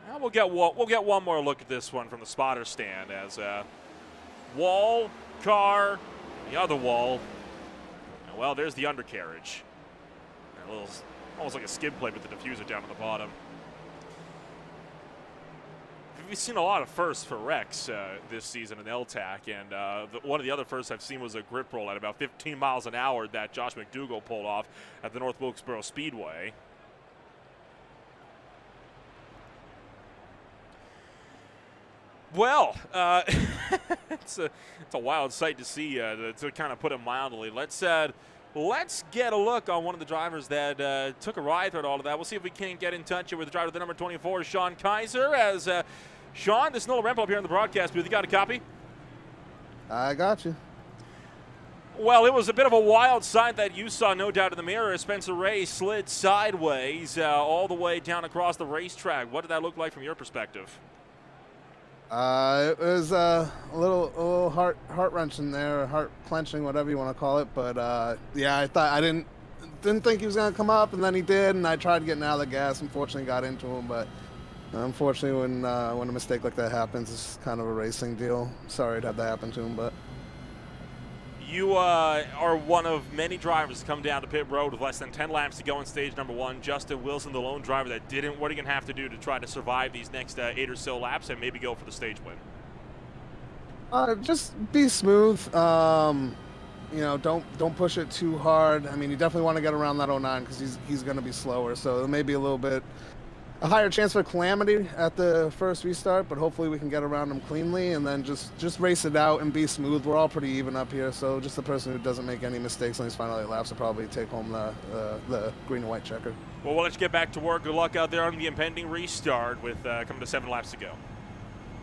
Now we'll get one more look at this one from the spotter stand as wall, car, the other wall. And well, there's the undercarriage. A little, almost like a skid plate with the diffuser down at the bottom. we've seen a lot of firsts for Rex this season in L-TAC, and one of the other firsts I've seen was a grip roll at about 15 miles an hour that Josh McDougall pulled off at the North Wilkesboro Speedway. Well, it's a wild sight to see, to kind of put it mildly. Let's get a look on one of the drivers that took a ride through all of that. We'll see if we can get in touch with the driver, the number 24, Sean Kaiser. As Sean, this is Noel Rempel up here in the broadcast booth. You got a copy? I got you. Well, it was a bit of a wild sight that you saw, no doubt, in the mirror. Spencer Ray slid sideways all the way down across the racetrack. What did that look like from your perspective? It was a little heart-wrenching there, heart-clenching, whatever you want to call it. But yeah, I didn't think he was gonna come up, and then he did, and I tried getting out of the gas. Unfortunately, got into him, but unfortunately, when a mistake like that happens, it's kind of a racing deal. Sorry to have that happen to him, but. You are one of many drivers to come down to pit road with less than 10 laps to go in stage number 1. Justin Wilson, the lone driver that didn't. What are you going to have to do to try to survive these next 8 or so laps and maybe go for the stage win? Just be smooth. You know, don't push it too hard. I mean, you definitely want to get around that 09 because he's going to be slower. So there may be a higher chance for calamity at the first restart, but hopefully we can get around him cleanly and then just race it out and be smooth. We're all pretty even up here, so just the person who doesn't make any mistakes on these final 8 laps will probably take home the green and white checker. Well, we'll let you get back to work. Good luck out there on the impending restart with coming to 7 laps to go.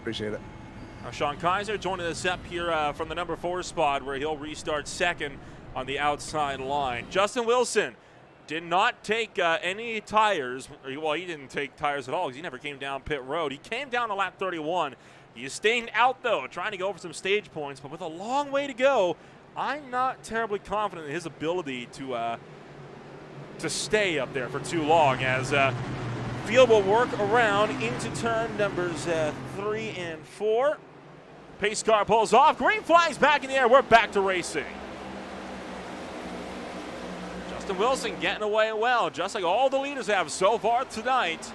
Appreciate it. Sean Kaiser joining us up here from the number 4 spot where he'll restart second on the outside line. Justin Wilson did not take any tires. Well, he didn't take tires at all because he never came down pit road. He came down to lap 31. He is staying out, though, trying to go for some stage points. But with a long way to go, I'm not terribly confident in his ability to stay up there for too long, as field will work around into turn numbers 3 and 4. Pace car pulls off. Green flag's back in the air. We're back to racing. Wilson getting away well, just like all the leaders have so far tonight.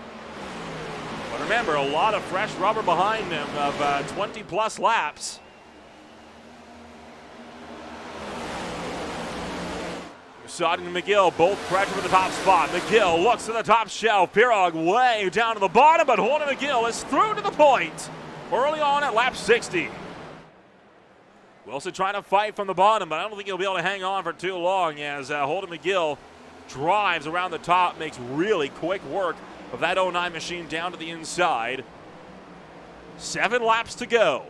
But remember, a lot of fresh rubber behind him of 20-plus laps. Sodden and McGill both pressure for the top spot. McGill looks to the top shelf. Pirog way down to the bottom, but Holden McGill is through to the point early on at lap 60. Wilson trying to fight from the bottom, but I don't think he'll be able to hang on for too long as Holden McGill drives around the top, makes really quick work of that 09 machine down to the inside. 7 laps to go.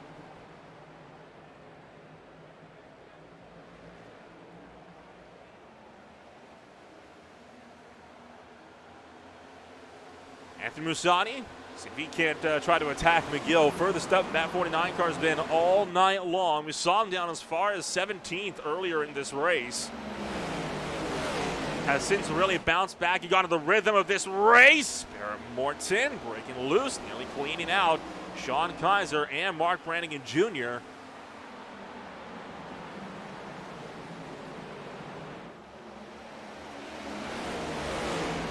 Anthony Musani, see if he can't try to attack McGill. Furthest up, that 49 car has been all night long. We saw him down as far as 17th earlier in this race. Has since really bounced back. He got into the rhythm of this race. Barrett Morton breaking loose, nearly cleaning out Sean Kaiser and Mark Brannigan Jr.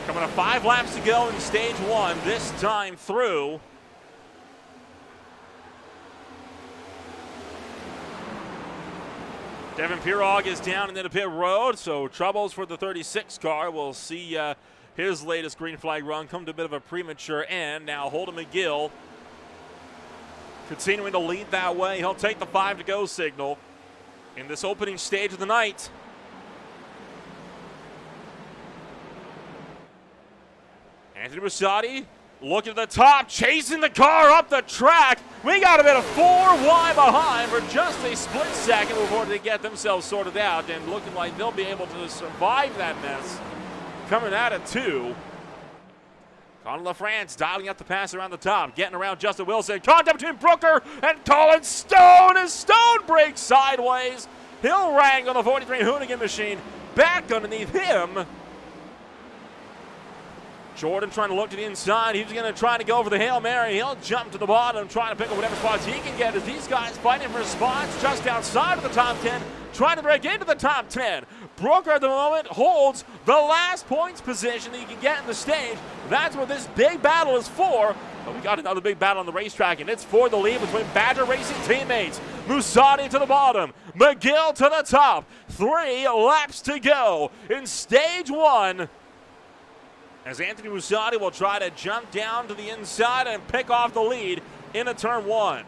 Coming up 5 laps to go in stage 1, this time through. Devin Pirog is down into the pit road, so troubles for the 36 car. We'll see his latest green flag run come to a bit of a premature end. Now Holden McGill continuing to lead that way. He'll take the 5 to go signal in this opening stage of the night. Anthony Musati looking at the top, chasing the car up the track. We got a bit of 4 wide behind for just a split second before they get themselves sorted out, and looking like they'll be able to survive that mess. Coming out at 2. Colin LaFrance dialing up the pass around the top, getting around Justin Wilson. Contact between Brooker and Colin Stone as Stone breaks sideways. He'll rang on the 43 Hoonigan machine. Back underneath him. Jordan trying to look to the inside. He's going to try to go for the Hail Mary. He'll jump to the bottom, trying to pick up whatever spots he can get as these guys fighting for spots just outside of the top 10, trying to break into the top 10. Brooker at the moment holds the last points position that you can get in the stage. That's what this big battle is for. But we got another big battle on the racetrack, and it's for the lead between Badger Racing teammates. Musati to the bottom, McGill to the top. 3 laps to go in stage 1. As Anthony Musati will try to jump down to the inside and pick off the lead into turn 1.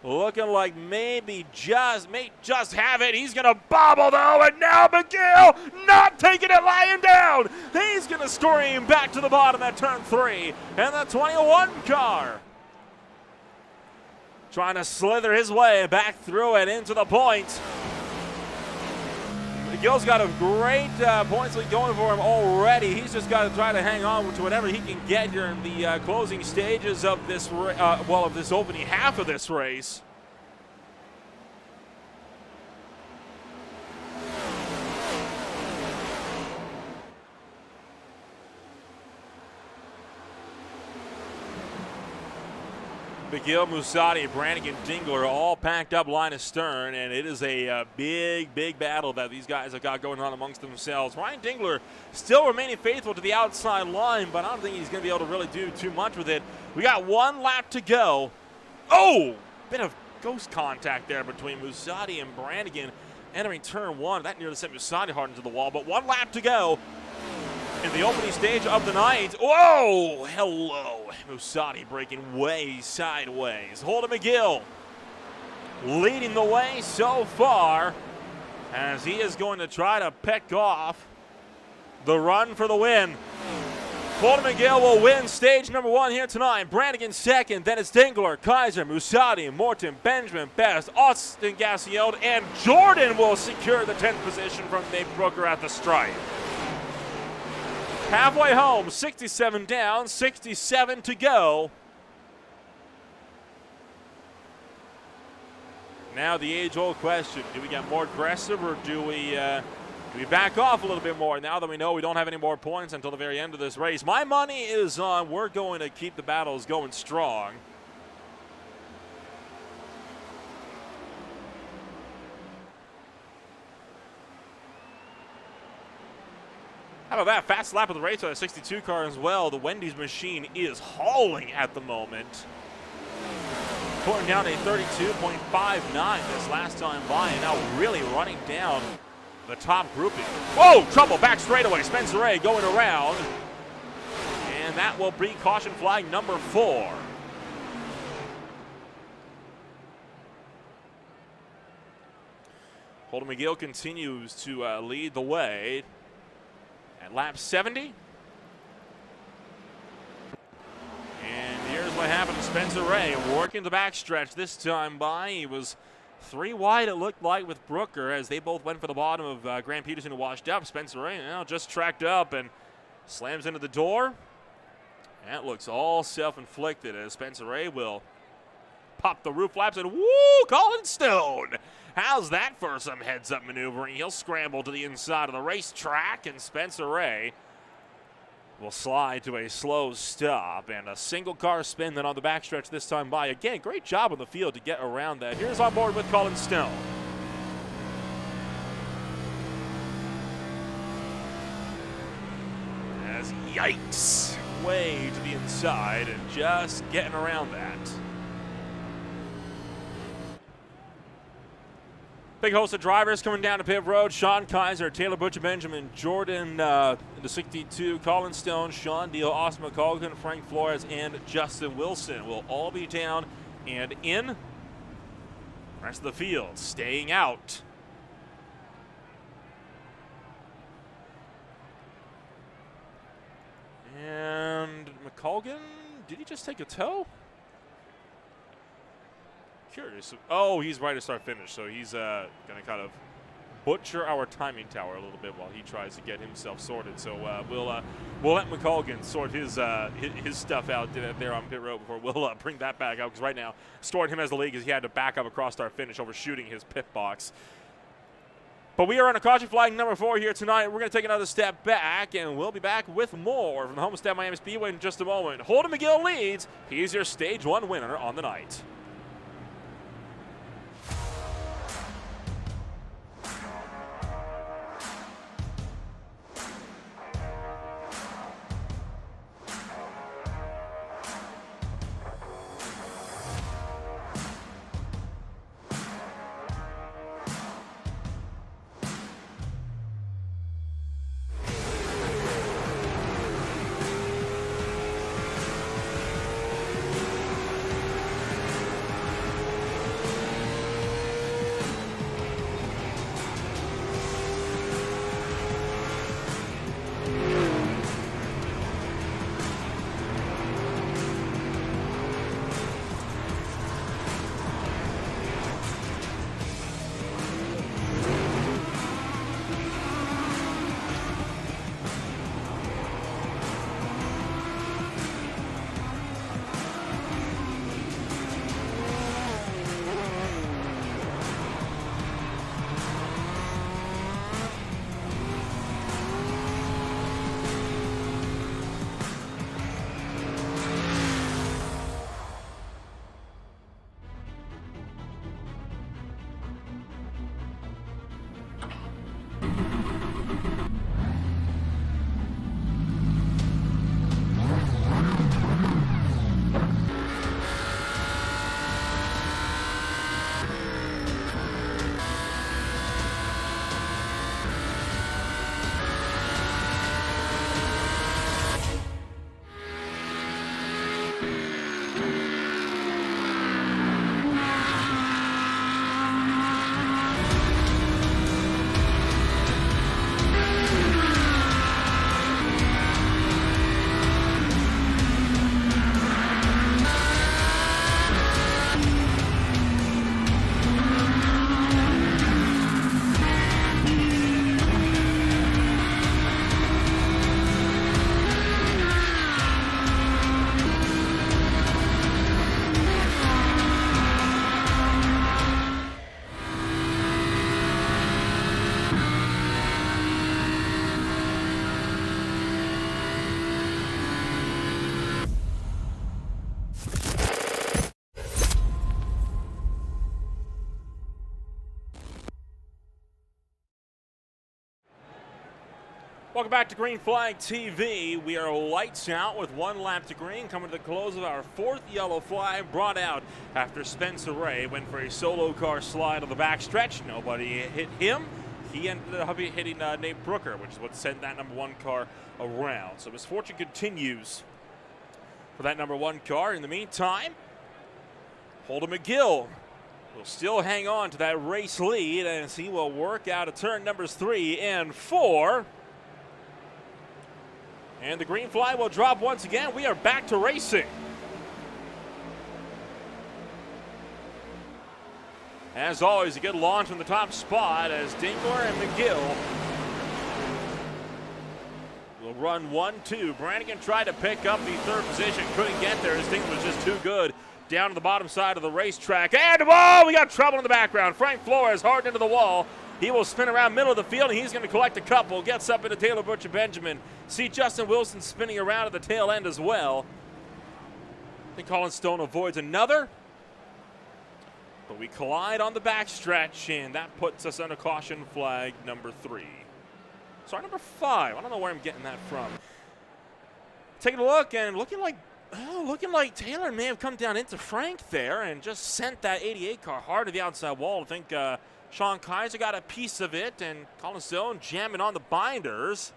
Looking like may just have it. He's going to bobble though, and now McGill not taking it lying down. He's going to scream back to the bottom at turn 3. And the 21 car trying to slither his way back through it into the points. McGill's got a great points lead going for him already. He's just got to try to hang on to whatever he can get here in the closing stages of this, of this opening half of this race. McGill, Musati, Brannigan, Dingler all packed up line astern, and it is a big battle that these guys have got going on amongst themselves. Ryan Dingler still remaining faithful to the outside line, but I don't think he's going to be able to really do too much with it. We got 1 lap to go. Oh, bit of ghost contact there between Musati and Brannigan entering turn 1. That nearly sent Musati hard into the wall, but 1 lap to go in the opening stage of the night. Whoa, hello. Musati breaking way sideways. Holden McGill leading the way so far as he is going to try to pick off the run for the win. Holden McGill will win stage number 1 here tonight. Brannigan second, then it's Dingler, Kaiser, Musati, Morton, Benjamin, Best, Austin Gassield, and Jordan will secure the 10th position from Nate Brooker at the stripe. Halfway home, 67 down, 67 to go. Now the age-old question, do we get more aggressive or do we back off a little bit more now that we know we don't have any more points until the very end of this race? My money is on we're going to keep the battles going strong. How about that? Fast lap of the race on a 62 car as well. The Wendy's machine is hauling at the moment. Putting down a 32.59 this last time by, and now really running down the top grouping. Whoa, trouble back straightaway. Spencer Ray going around. And that will be caution flag number 4. Holden McGill continues to lead the way at lap 70. And here's what happened to Spencer Ray, working the backstretch this time by. He was 3 wide, it looked like, with Brooker as they both went for the bottom of Grant Peterson, who washed up. Spencer Ray now just tracked up and slams into the door. That looks all self-inflicted as Spencer Ray will pop the roof flaps and woo, Colin Stone. How's that for some heads-up maneuvering? He'll scramble to the inside of the racetrack, and Spencer Ray will slide to a slow stop and a single car spin then on the backstretch this time by. Again, great job on the field to get around that. Here's on board with Colin Stone. As yikes, way to the inside and just getting around that. Big host of drivers coming down to pit road. Sean Kaiser, Taylor Butcher Benjamin, Jordan in the 62, Colin Stone, Sean Deal, Austin McColgan, Frank Flores, and Justin Wilson will all be down and in. The rest of the field staying out. And McColgan, did he just take a tow? Curious. Oh, he's right to start finish, so he's going to kind of butcher our timing tower a little bit while he tries to get himself sorted. So we'll let McColgan sort his stuff out there on pit road before we'll bring that back up, because right now stored him as the lead as he had to back up across our finish, overshooting his pit box. But we are on a caution flag number 4 here tonight. We're going to take another step back, and we'll be back with more from the Homestead-Miami Speedway in just a moment. Holden McGill leads. He's your Stage 1 winner on the night. Welcome back to Green Flag TV. We are lights out with 1 lap to green, coming to the close of our 4th yellow flag, brought out after Spencer Ray went for a solo car slide on the back stretch. Nobody hit him. He ended up hitting Nate Brooker, which is what sent that number 1 car around. So misfortune continues for that number 1 car. In the meantime, Holden McGill will still hang on to that race lead as he will work out of turn numbers 3 and 4. And the green flag will drop once again. We are back to racing. As always, a good launch from the top spot as Dingler and McGill will run 1-2. Brannigan tried to pick up the 3rd position, couldn't get there. His thing was just too good. Down to the bottom side of the racetrack. And, whoa, we got trouble in the background. Frank Flores hard into the wall. He will spin around middle of the field, and he's going to collect a couple. Gets up into Taylor Butcher Benjamin. See Justin Wilson spinning around at the tail end as well. I think Colin Stone avoids another. But we collide on the backstretch, and that puts us under caution flag number 3. Sorry, number 5. I don't know where I'm getting that from. Taking a look, and looking like Taylor may have come down into Frank there and just sent that 88 car hard to the outside wall. I think Sean Kaiser got a piece of it, and Colin Stone jamming on the binders.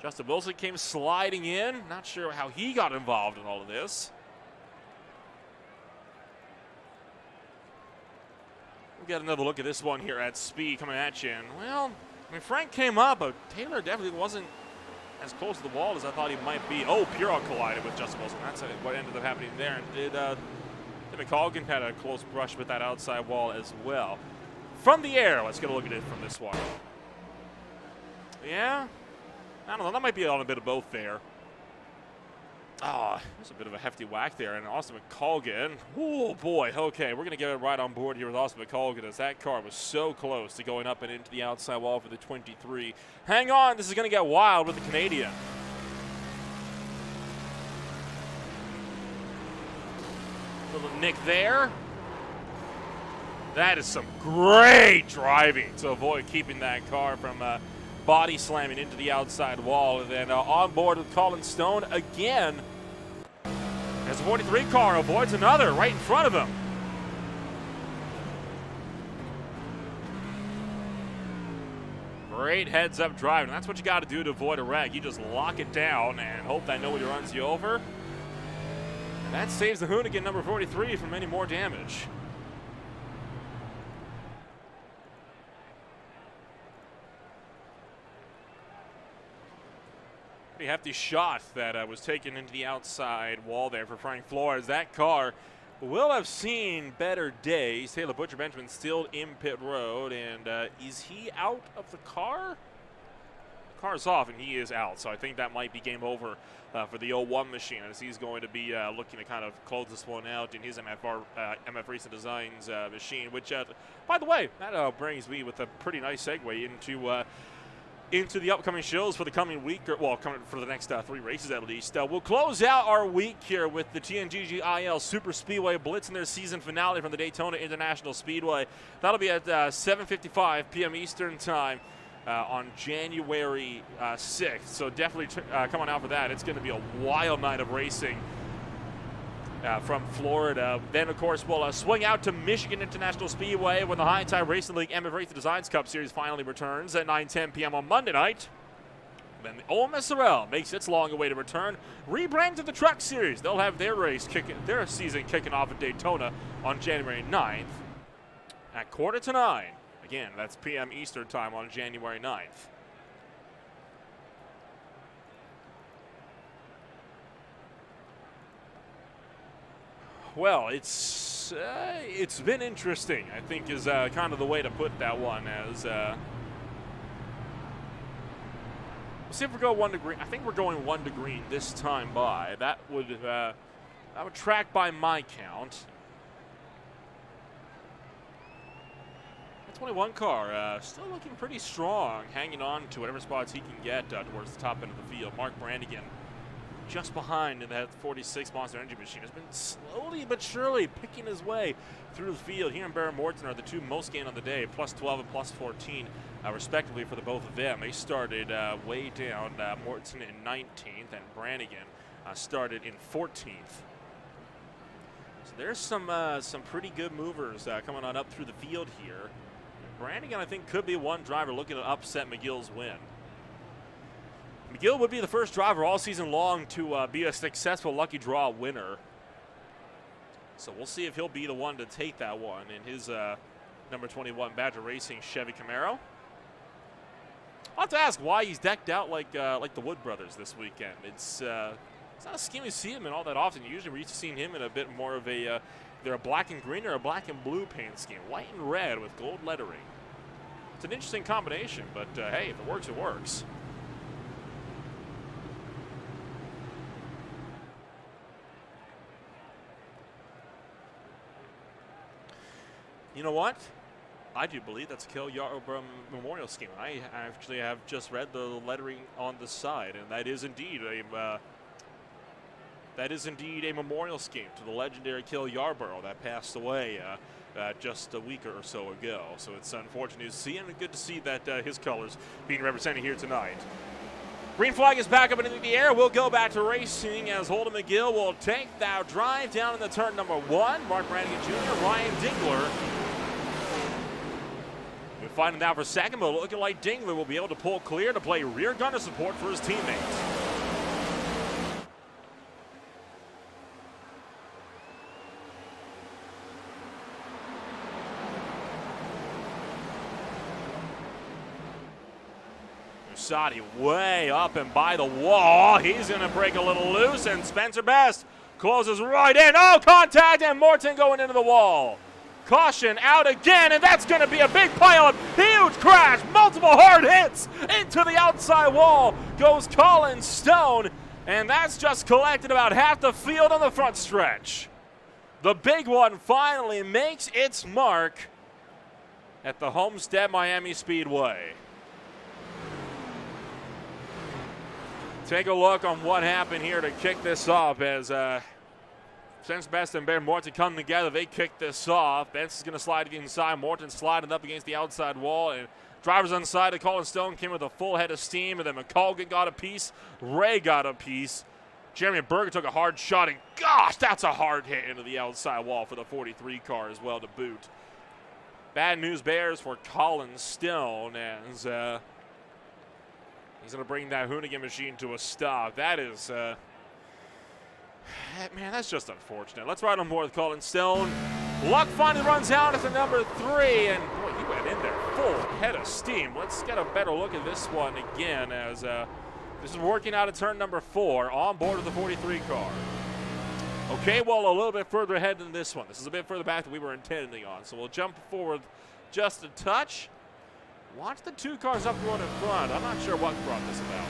Justin Wilson came sliding in. Not sure how he got involved in all of this. We'll get another look at this one here at speed coming at you. And, well, I mean, Frank came up, but Taylor definitely wasn't as close to the wall as I thought he might be. Oh, Puro collided with Justin Wilson. That's what ended up happening there. And did McColgan had a close brush with that outside wall as well. From the air, let's get a look at it from this one. Yeah, I don't know. That might be on a bit of both there. Oh, there's a bit of a hefty whack there. And Austin McColgan, oh boy, okay, we're going to get it right on board here with Austin McColgan as that car was so close to going up and into the outside wall for the 23. Hang on, this is going to get wild with the Canadian. Little nick there. That is some great driving to avoid keeping that car from body slamming into the outside wall. And then on board with Colin Stone again as the 43 car avoids another right in front of him. Great heads-up driving. That's what you got to do to avoid a wreck. You just lock it down and hope that nobody runs you over. And that saves the Hoonigan number 43 from any more damage. Pretty hefty shot that was taken into the outside wall there for Frank Flores. That car will have seen better days. Taylor Butcher Benjamin still in pit road, and is he out of the car? The car's off, and he is out, so I think that might be game over for the 01 machine, as he's going to be looking to kind of close this one out in his MF Racing Designs machine, which, by the way, that brings me with a pretty nice segue into the upcoming shows for the coming week, or coming for the next 3 races at least. We'll close out our week here with the TNGGIL Super Speedway Blitz in their season finale from the Daytona International Speedway. That'll be at 7:55 p.m. Eastern Time on January 6th. So definitely come on out for that. It's going to be a wild night of racing from Florida. Then, of course, we'll swing out to Michigan International Speedway when the High Tide Racing League MF Racing Designs Cup Series finally returns at 9:10 p.m. on Monday night. Then the OMSRL makes its long-awaited return, rebranded to the Truck Series. They'll have their season kicking off at Daytona on January 9th at 8:45. Again, that's p.m. Eastern Time on January 9th. Well, it's been interesting, I think, is kind of the way to put that one. As we'll see if we go 1 to green. I think we're going 1 to green this time by. That would track by my count. The 21 car still looking pretty strong, hanging on to whatever spots he can get towards the top end of the field. Mark Brannigan just behind in that 46 Monster Energy machine, has been slowly but surely picking his way through the field. He and Baron Morton are the two most gained on the day, plus 12 and plus 14, respectively, for the both of them. They started way down, Morton in 19th, and Brannigan started in 14th. So there's some pretty good movers coming on up through the field here. Brannigan, I think, could be one driver looking to upset McGill's win. McGill would be the first driver all season long to be a successful lucky draw winner. So we'll see if he'll be the one to take that one in his number 21 Badger Racing Chevy Camaro. I'll have to ask why he's decked out like the Wood brothers this weekend. It's not a scheme we see him in all that often. Usually we're used to seeing him in a bit more of a either a black and green or a black and blue paint scheme. White and red with gold lettering. It's an interesting combination, but hey, if it works, it works. You know what? I do believe that's a Cale Yarborough memorial scheme. I actually have just read the lettering on the side, and that is indeed a memorial scheme to the legendary Cale Yarborough that passed away just a week or so ago. So it's unfortunate to see, and good to see that his colors being represented here tonight. Green flag is back up into the air. We'll go back to racing as Holden McGill will take that drive down in the turn number 1. Mark Brannigan Jr., Ryan Dingler. We're finding out for second, but looking like Dingler will be able to pull clear to play rear gunner support for his teammates. Musati way up and by the wall. He's going to break a little loose, and Spencer Best closes right in. Oh, contact, and Morton going into the wall. Caution out again, and that's going to be a big pileup. Huge crash, multiple hard hits into the outside wall. Goes Colin Stone, and that's just collected about half the field on the front stretch. The big one finally makes its mark at the Homestead-Miami Speedway. Take a look on what happened here to kick this off as since Best and Baron Morton come together, they kick this off. Best is going to slide inside. Morton sliding up against the outside wall. And drivers on the side of Colin Stone came with a full head of steam. And then McColgan got a piece. Ray got a piece. Jeremy Berger took a hard shot. And gosh, that's a hard hit into the outside wall for the 43 car as well to boot. Bad news bears for Colin Stone as he's going to bring that Hoonigan machine to a stop. That is, man, that's just unfortunate. Let's ride on board with Colin Stone. Luck finally runs out at the number 3, and boy, he went in there full head of steam. Let's get a better look at this one again as this is working out at turn number 4 on board of the 43 car. Okay, well, a little bit further ahead than this one. This is a bit further back than we were intending on, so we'll jump forward just a touch. Watch the 2 cars up the road in front. I'm not sure what brought this about.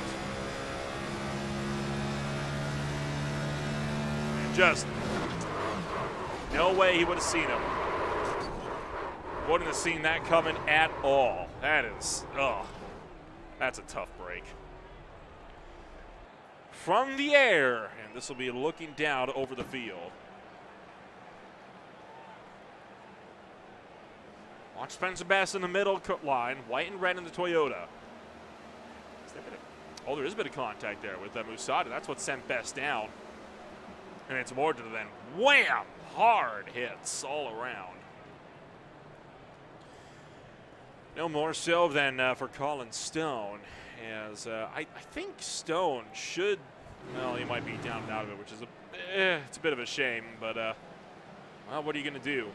And just no way he would have seen him. Wouldn't have seen that coming at all. That is, that's a tough break. From the air, and this will be looking down over the field. Watch Spencer Bass in the middle line, white and red in the Toyota. There is a bit of contact there with Musati. That's what sent Best down. And it's more to then wham! Hard hits all around. No more so than for Colin Stone, as I think Stone should, well, he might be down and out of it, which is it's a bit of a shame, but well, what are you going to do?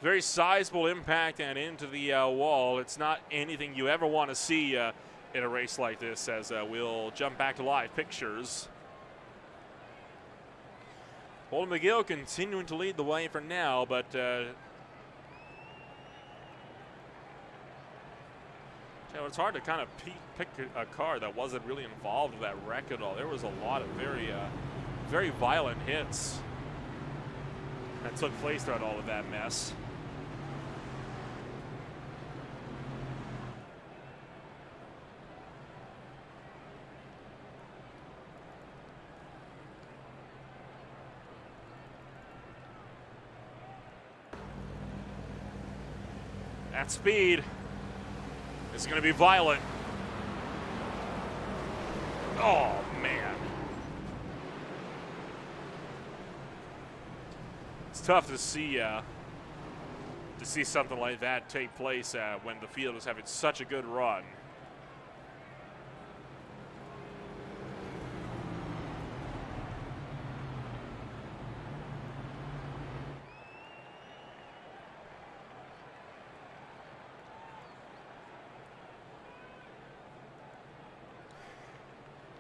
Very sizable impact and into the wall. It's not anything you ever want to see in a race like this, as we'll jump back to live pictures. Holden McGill continuing to lead the way for now, but it's hard to kind of pick a car that wasn't really involved with that wreck at all. There was a lot of very violent hits that took place throughout all of that mess. That speed is going to be violent. Oh, man. It's tough to see something like that take place when the field is having such a good run.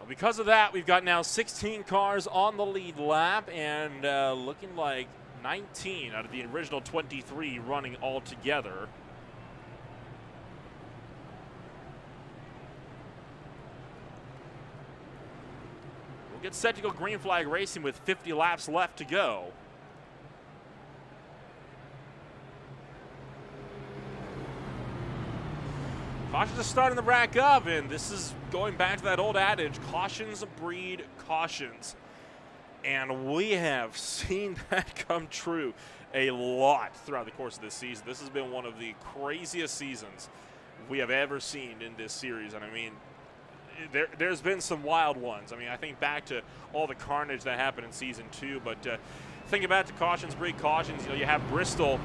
Because of that, we've got now 16 cars on the lead lap, and looking like 19 out of the original 23 running all together. We'll get set to go green flag racing with 50 laps left to go. Cautions are starting to rack up, and this is going back to that old adage, cautions breed cautions. And we have seen that come true a lot throughout the course of this season. This has been one of the craziest seasons we have ever seen in this series. And I mean, there's been some wild ones. I mean, I think back to all the carnage that happened in Season 2, but thinking about the cautions breed cautions, you know, you have Bristol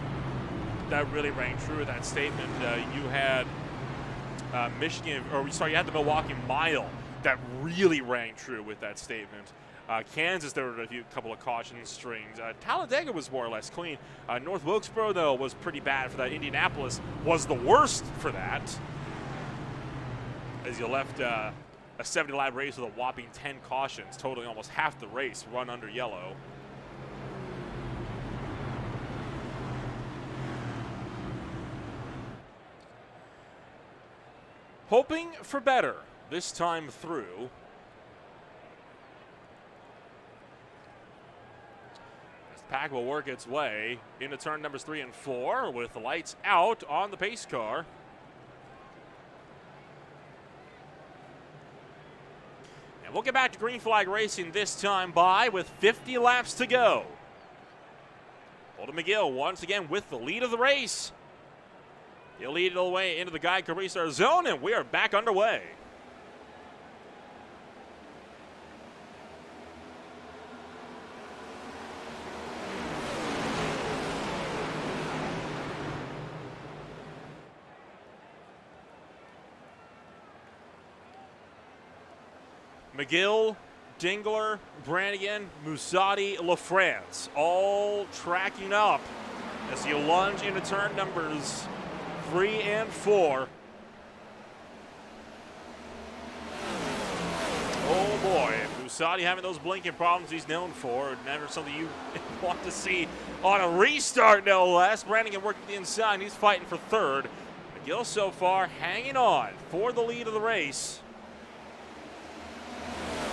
that really rang true with that statement. You had Michigan, you had the Milwaukee Mile that really rang true with that statement. Kansas, there were a couple of caution strings. Talladega was more or less clean. North Wilkesboro, though, was pretty bad for that. Indianapolis was the worst for that, as you left a 70-lap race with a whopping 10 cautions, totaling almost half the race run under yellow. Hoping for better this time through. This pack will work its way into turn numbers 3 and 4 with the lights out on the pace car. And we'll get back to green flag racing this time with 50 laps to go. Holden McGill once again with the lead of the race. He'll lead it all the way into the Geico restart zone, and we are back underway. McGill, Dingler, Brannigan, Musati, LaFrance, all tracking up as you lunge into turn numbers 3 and 4. Oh boy, Musati having those blinking problems he's known for. Never something you want to see on a restart, no less. Brannigan working the inside, he's fighting for third. McGill so far hanging on for the lead of the race.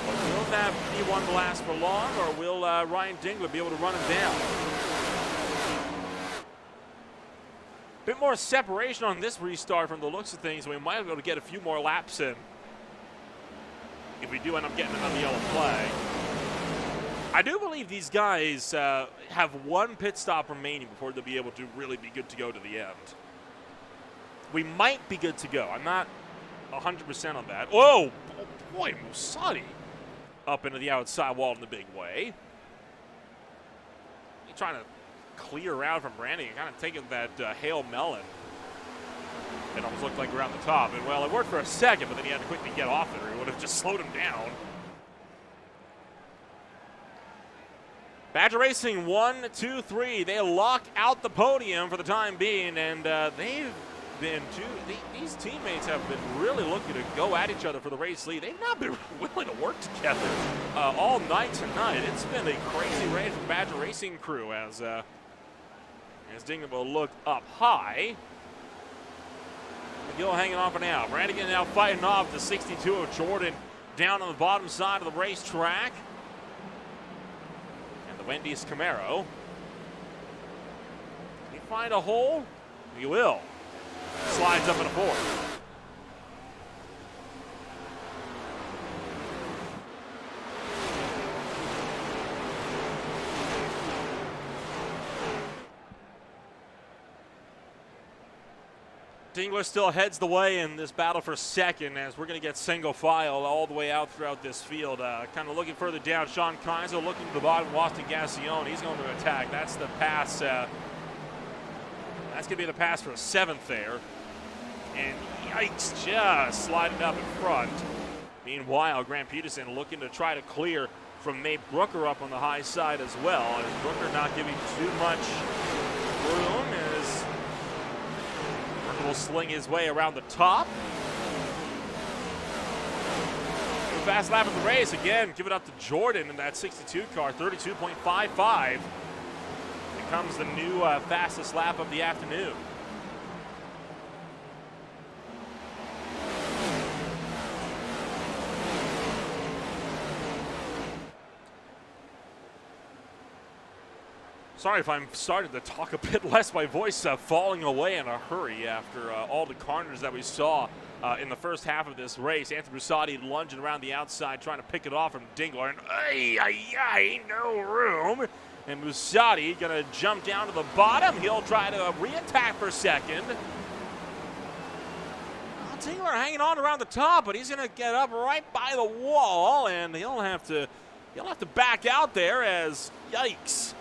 But will that P1 last for long, or will Ryan Dingler be able to run him down? Bit more separation on this restart from the looks of things, so we might be able to get a few more laps in if we do end up getting another yellow flag. I do believe these guys have one pit stop remaining before they'll be able to really be good to go to the end. We might be good to go. I'm not 100% on that. Whoa! Oh boy, Musati up into the outside wall in the big way. He's trying to clear out from Brandy and kind of taking that Hail Melon. It almost looked like we're at the top. And, well, it worked for a second, but then he had to quickly get off it, or he would have just slowed him down. Badger Racing 1, 2, 3. They lock out the podium for the time being, and these teammates have been really looking to go at each other for the race lead. They've not been willing to work together all night tonight. It's been a crazy race for Badger Racing crew as Dingler will look up high. McGill hanging on for now. Brannigan now fighting off the 62 of Jordan down on the bottom side of the racetrack. And the Wendy's Camaro. Can he find a hole? He will. Slides up in a fourth. Dingler still heads the way in this battle for second as we're going to get single file all the way out throughout this field. Kind of looking further down, Sean Kaiser looking to the bottom, Austin Gassione. He's going to attack. That's the pass. That's going to be the pass for a 7th there. And yikes, just sliding up in front. Meanwhile, Grant Peterson looking to try to clear from Nate Brooker up on the high side as well. And Brooker not giving too much room as Brooker will sling his way around the top. Fast lap of the race. Again, give it up to Jordan in that 62 car, 32.55. Becomes the new fastest lap of the afternoon. Sorry if I'm starting to talk a bit less. My voice falling away in a hurry after all the carnage that we saw in the first half of this race. Anthony Bussati lunging around the outside, trying to pick it off from Dingler. And no room. And Bussati going to jump down to the bottom. He'll try to re-attack for second. Dingler hanging on around the top, but he's going to get up right by the wall, and he'll have to back out there as yikes.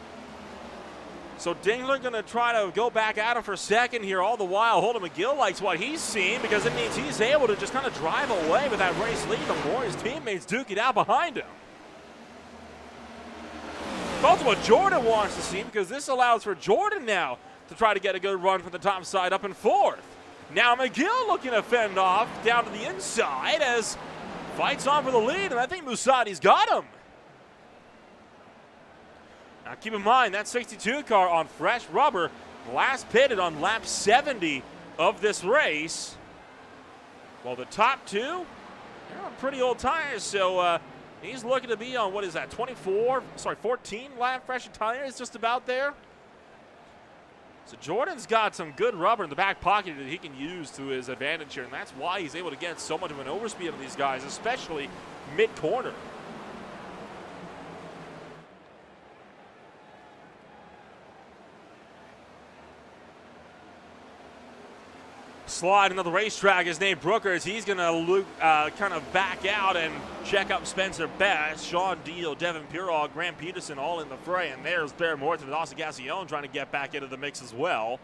So Dingler going to try to go back at him for second here. All the while, Holden McGill likes what he's seen because it means he's able to just kind of drive away with that race lead. The more his teammates duke it out behind him. That's what Jordan wants to see because this allows for Jordan now to try to get a good run from the top side up in 4th. Now McGill looking to fend off down to the inside as fights on for the lead, and I think Bussati's got him. Now keep in mind, that 62 car on fresh rubber, last pitted on lap 70 of this race. Well, the top two, they're on pretty old tires, so he's looking to be on, what is that, 14 lap fresh tires, just about there. So Jordan's got some good rubber in the back pocket that he can use to his advantage here, and that's why he's able to get so much of an overspeed on these guys, especially mid-corner. Slide into the racetrack is Nate Brooker as he's going to kind of back out and check up Spencer Best, Sean Deal, Devin Purall, Grant Peterson all in the fray. And there's Barry Morton and Austin Gassione trying to get back into the mix as well.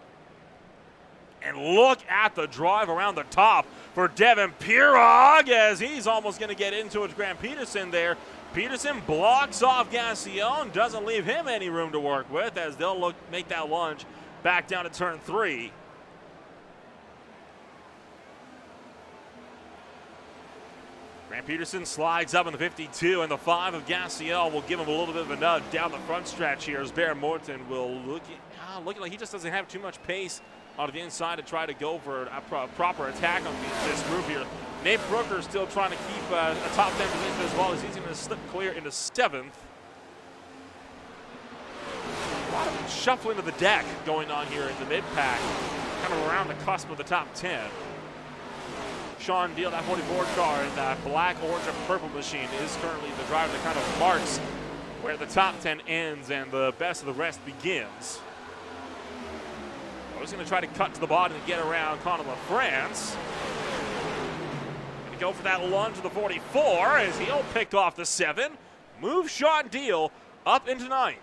And look at the drive around the top for Devin Purall as he's almost going to get into it with Grant Peterson there. Peterson blocks off Gassione, doesn't leave him any room to work with as they'll make that lunge back down to turn 3. Grant Peterson slides up in the 52, and the 5 of Gassione will give him a little bit of a nudge down the front stretch here as Bear Morton will looking like he just doesn't have too much pace out of the inside to try to go for a proper attack on this group here. Nate Brooker still trying to keep a top 10 position as well as he's going to slip clear into 7th. A lot of shuffling of the deck going on here in the mid-pack, kind of around the cusp of the top 10. Sean Deal, that 44 car in that black, orange, and purple machine is currently the driver that kind of marks where the top 10 ends and the best of the rest begins. I was going to try to cut to the bottom and get around Conor LaFrance. Going to go for that lunge to the 44 as he'll pick off the 7. Move Sean Deal up into 9th.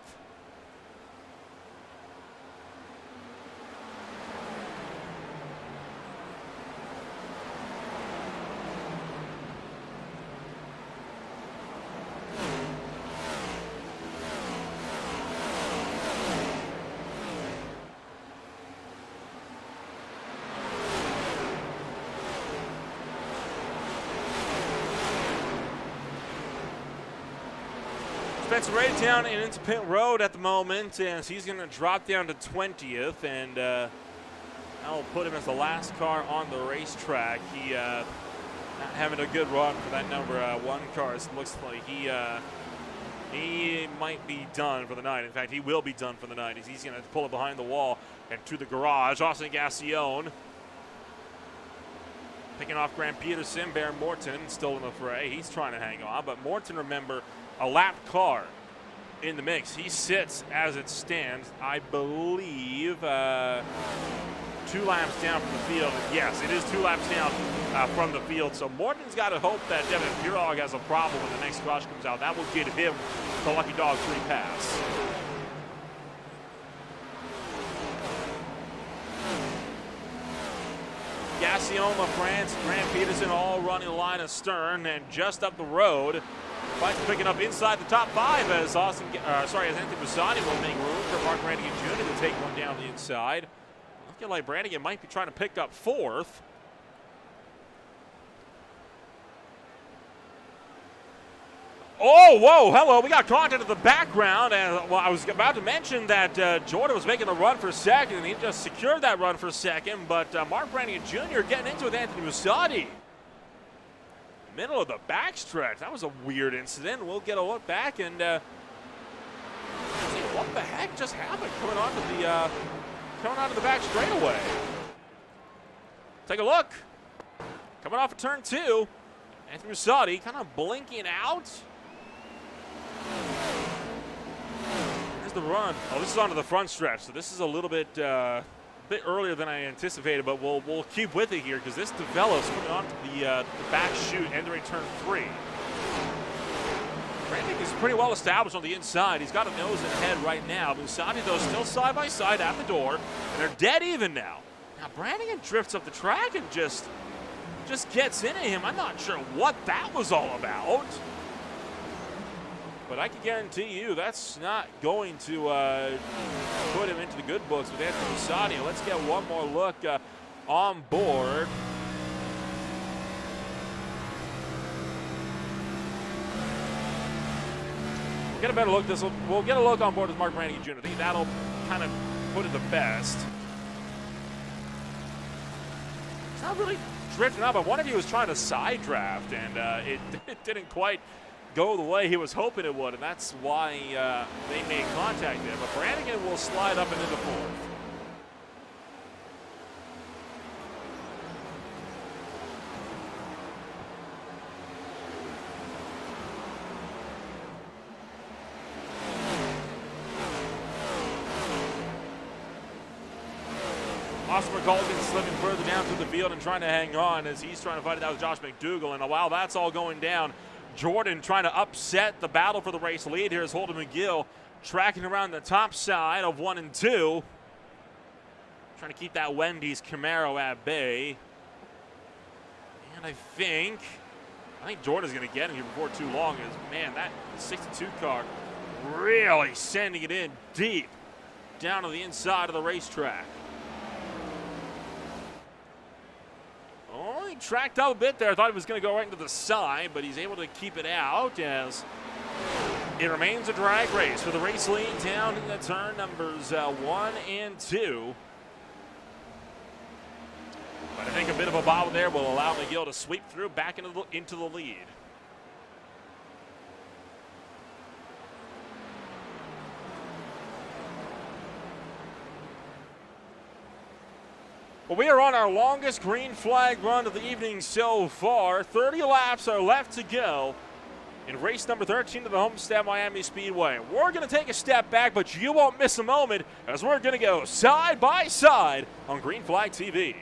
Spencer right down and into pit road at the moment, and he's going to drop down to 20th, and that'll put him as the last car on the racetrack. He not having a good run for that number 1 car. It looks like he might be done for the night. In fact, he will be done for the night. He's going to pull it behind the wall and to the garage. Austin Gassione picking off Grant Peterson. Bear Morton still in the fray. He's trying to hang on, but Morton, remember, a lapped car in the mix. He sits as it stands, I believe, 2 2 laps down from the field. And yes, it is 2 laps down from the field. So Morton's got to hope that Devin Purog has a problem when the next caution comes out. That will get him the Lucky Dog 3 pass. Gassion, LaFrance, Grant Peterson all running the line astern, and just up the road, Bike's picking up inside the top 5 as as Anthony Bassani will make room for Mark Brannigan Jr. to take one down the inside. Looking like Brannigan might be trying to pick up 4th. Oh, whoa, hello, we got content in the background, and well, I was about to mention that Jordan was making the run for second, and he just secured that run for second, but Mark Brannigan Jr. getting into it with Anthony Mussati. Middle of the backstretch, that was a weird incident. We'll get a look back and see what the heck just happened coming onto the back straightaway. Take a look. Coming off of turn 2, Anthony Mussati kind of blinking out. Here's the run. Oh, this is onto the front stretch, so this is a little bit earlier than I anticipated, but we'll keep with it here because this develops coming onto the back chute entering turn 3. Brannigan is pretty well established on the inside. He's got a nose and head right now. Mussati, though, still side by side at the door, and they're dead even now. Now Brannigan drifts up the track and just gets into him. I'm not sure what that was all about. But I can guarantee you that's not going to put him into the good books with Anthony Mussati. Let's get one more look on board. We'll get a better look. We'll get a look on board with Mark Brannigan Jr. I think that'll kind of put it the best. It's not really drifting up. I wonder if he was trying to side draft, and it didn't quite go the way he was hoping it would, and that's why they made contact there. But Brannigan will slide up and into 4th. Oscar Colgan slipping further down through the field and trying to hang on as he's trying to fight it out with Josh McDougall. And while that's all going down, Jordan trying to upset the battle for the race lead. Here's Holden McGill tracking around the top side of 1 and 2. Trying to keep that Wendy's Camaro at bay. And I think Jordan's going to get him here before too long. Man, that 62 car really sending it in deep down to the inside of the racetrack. He tracked up a bit there. I thought he was going to go right into the side, but he's able to keep it out as it remains a drag race for the race lead down in the turn numbers 1 and 2. But I think a bit of a bobble there will allow McGill to sweep through back into the lead. Well, we are on our longest green flag run of the evening so far. 30 laps are left to go in race number 13 of the Homestead-Miami Speedway. We're going to take a step back, but you won't miss a moment as we're going to go side by side on Green Flag TV.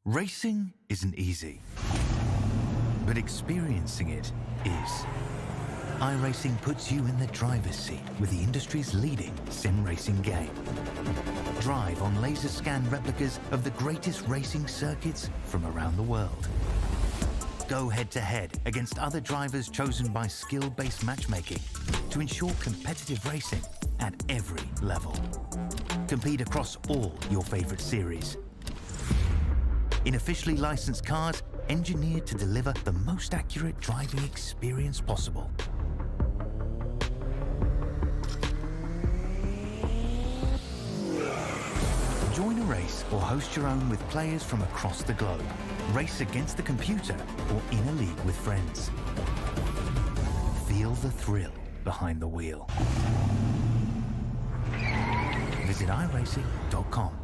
Racing isn't easy, but experiencing it is. iRacing puts you in the driver's seat with the industry's leading sim racing game. Drive on laser scan replicas of the greatest racing circuits from around the world. Go head-to-head against other drivers chosen by skill-based matchmaking to ensure competitive racing at every level. Compete across all your favorite series. In officially licensed cars, engineered to deliver the most accurate driving experience possible. Join a race or host your own with players from across the globe. Race against the computer or in a league with friends. Feel the thrill behind the wheel. Visit iRacing.com.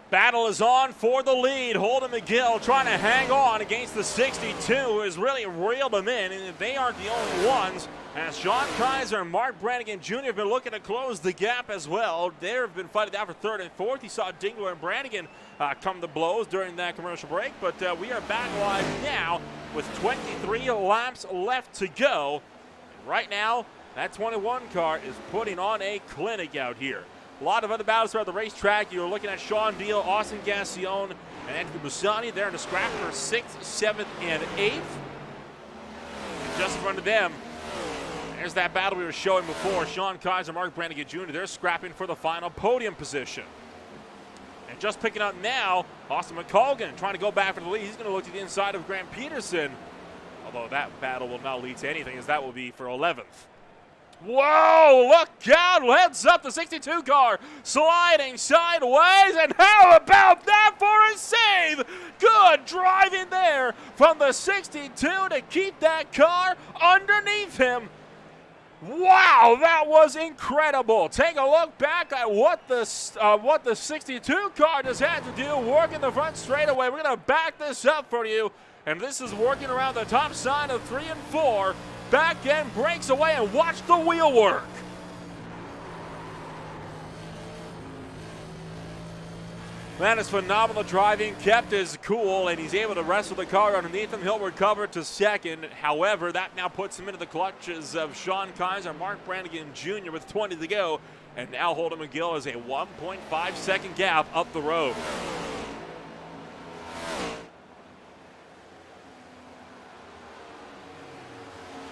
Battle is on for the lead. Holden McGill trying to hang on against the 62, who has really reeled them in, and they aren't the only ones. As Sean Kaiser and Mark Brannigan Jr. have been looking to close the gap as well. They've been fighting down for third and fourth. You saw Dingler and Brannigan come to blows during that commercial break, but we are back live now with 23 laps left to go. And right now, that 21 car is putting on a clinic out here. A lot of other battles throughout the racetrack. You're looking at Sean Deal, Austin Gassion, and Andrew Busani. They're in the scrap for 6th, 7th, and 8th. And just in front of them, there's that battle we were showing before. Sean Kaiser, Mark Brannigan Jr., they're scrapping for the final podium position. And just picking up now, Austin McColgan trying to go back for the lead. He's going to look to the inside of Grant Peterson, although that battle will not lead to anything, as that will be for 11th. Whoa, look out, heads up the 62 car, sliding sideways, and how about that for a save? Good driving there from the 62 to keep that car underneath him. Wow, that was incredible. Take a look back at what the 62 car just had to do, working the front straightaway. We're going to back this up for you, and this is working around the top side of 3 and 4. Back end breaks away, and watch the wheel work. That is phenomenal driving, kept his cool, and he's able to wrestle the car underneath him. He'll recover to second. However, that now puts him into the clutches of Sean Kaiser, Mark Brannigan Jr. with 20 to go. And now Holden McGill is a 1.5 second gap up the road.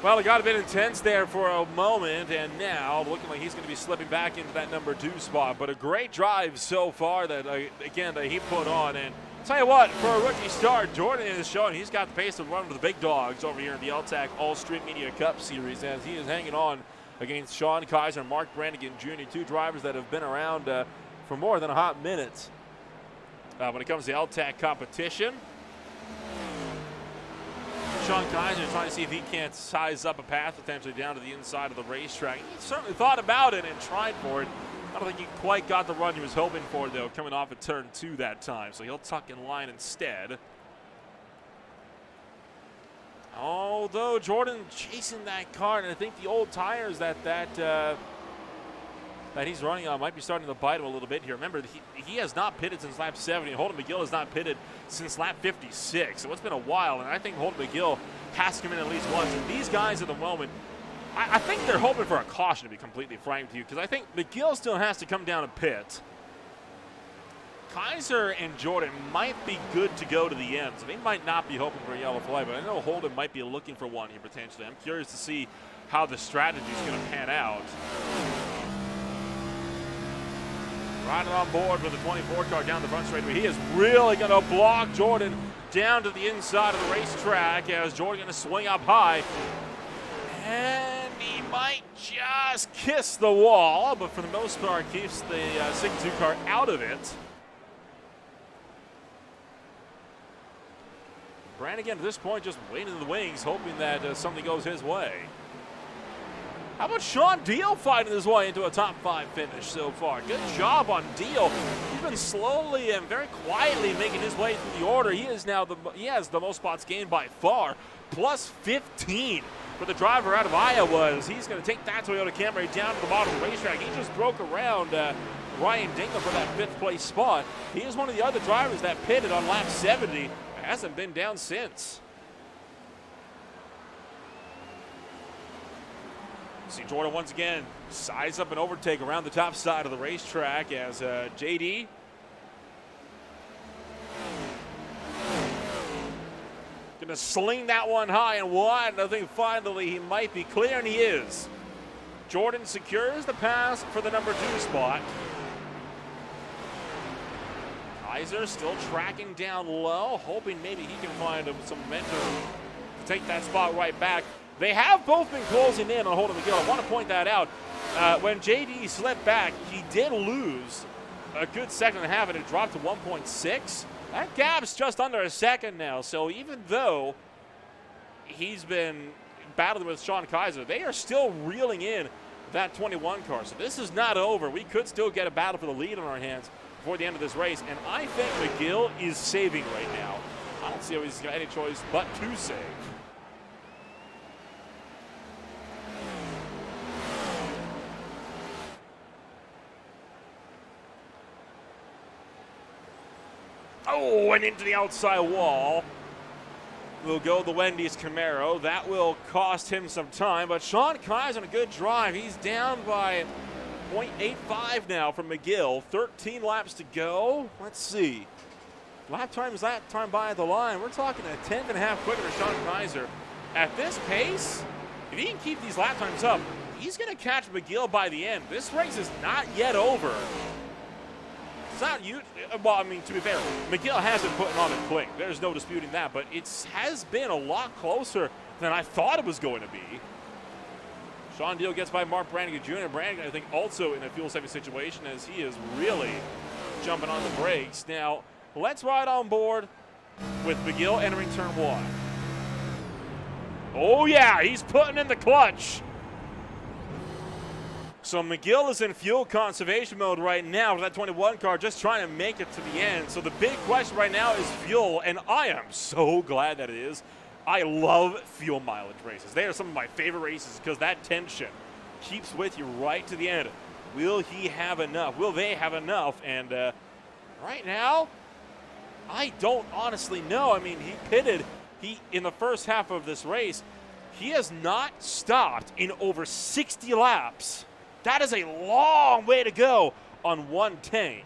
Well, it got a bit intense there for a moment, and now looking like he's going to be slipping back into that number 2 spot. But a great drive so far that, again, that he put on. And tell you what, for a rookie start, Jordan is showing he's got the pace to run with the big dogs over here in the L-TAC All-Street Media Cup Series, as he is hanging on against Sean Kaiser and Mark Brannigan Jr., 2 drivers that have been around for more than a hot minute when it comes to L-TAC competition. Sean Kaiser trying to see if he can't size up a path potentially down to the inside of the racetrack. He certainly thought about it and tried for it. I don't think he quite got the run he was hoping for, though, coming off of turn 2 that time. So he'll tuck in line instead. Although Jordan chasing that car, and I think the old tires that he's running on might be starting to bite him a little bit here. Remember, he has not pitted since lap 70, and Holden McGill has not pitted since lap 56. So it's been a while, and I think Holden McGill has to come in at least once. And these guys at the moment, I think they're hoping for a caution, to be completely frank with you, because I think McGill still has to come down and pit. Kaiser and Jordan might be good to go to the end, so they might not be hoping for a yellow flag, but I know Holden might be looking for one here potentially. I'm curious to see how the strategy is going to pan out. Riding on board with the 24 car down the front straightaway. He is really going to block Jordan down to the inside of the racetrack, as Jordan going to swing up high. And he might just kiss the wall, but for the most part keeps the 62 car out of it. Brannigan at this point just waiting in the wings, hoping that something goes his way. How about Sean Deal fighting his way into a top 5 finish so far? Good job on Deal. He's been slowly and very quietly making his way through the order. He has the most spots gained by far, plus 15 for the driver out of Iowa. As he's going to take that Toyota Camry down to the bottom of the racetrack. He just broke around Ryan Dingler for that 5th place spot. He is one of the other drivers that pitted on lap 70. Hasn't been down since. See Jordan once again size up and overtake around the top side of the racetrack as JD gonna sling that one high and wide. I think finally he might be clear, and he is. Jordan secures the pass for the number 2 spot. Kaiser still tracking down low, hoping maybe he can find some momentum to take that spot right back. They have both been closing in on Holden McGill. I want to point that out. When JD slipped back, he did lose a good second and a half, and it dropped to 1.6. That gap's just under a second now. So even though he's been battling with Sean Kaiser, they are still reeling in that 21 car. So this is not over. We could still get a battle for the lead on our hands before the end of this race. And I think McGill is saving right now. I don't see how he's got any choice but to save. Oh, and into the outside wall will go the Wendy's Camaro. That will cost him some time, but Sean Kaiser on a good drive. He's down by 0.85 now from McGill. 13 laps to go. Let's see. Lap time by the line. We're talking a 10th and a half quicker to Sean Kaiser. At this pace, if he can keep these lap times up, he's going to catch McGill by the end. This race is not yet over. It's not you. Well, I mean, to be fair, McGill has been putting on a click. There's no disputing that, but it has been a lot closer than I thought it was going to be. Sean Deal gets by Mark Brannigan Jr. Brannigan, I think, also in a fuel-saving situation as he is really jumping on the brakes. Now, let's ride on board with McGill entering turn 1. Oh, yeah, he's putting in the clutch. So McGill is in fuel conservation mode right now with that 21 car, just trying to make it to the end. So the big question right now is fuel, and I am so glad that it is. I love fuel mileage races. They are some of my favorite races because that tension keeps with you right to the end. Will he have enough? Will they have enough? And right now, I don't honestly know. I mean, he pitted in the first half of this race. He has not stopped in over 60 laps. That is a long way to go on one tank.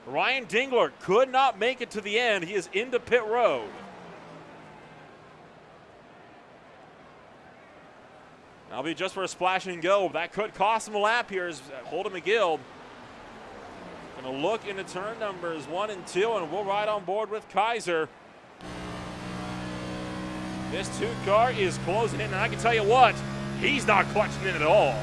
Ryan Dingler could not make it to the end. He is into pit road. That'll be just for a splash and go. That could cost him a lap here as Holden McGill going to look into turn numbers 1 and 2, and we'll ride on board with Kaiser. This 2 car is closing in, and I can tell you what, he's not clutching in at all.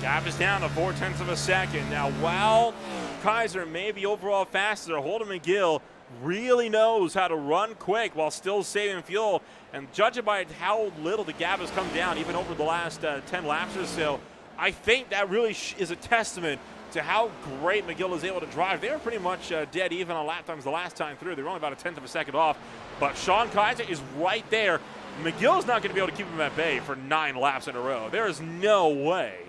Gap is down to 0.4 of a second. Now, while Kaiser may be overall faster, Holden McGill really knows how to run quick while still saving fuel. And judging by how little the gap has come down, even over the last 10 laps or so, I think that really is a testament to how great McGill is able to drive. They were pretty much dead even on lap times the last time through. They were only about 1/10 of a second off. But Sean Kaiser is right there. McGill's not going to be able to keep him at bay for 9 laps in a row. There is no way.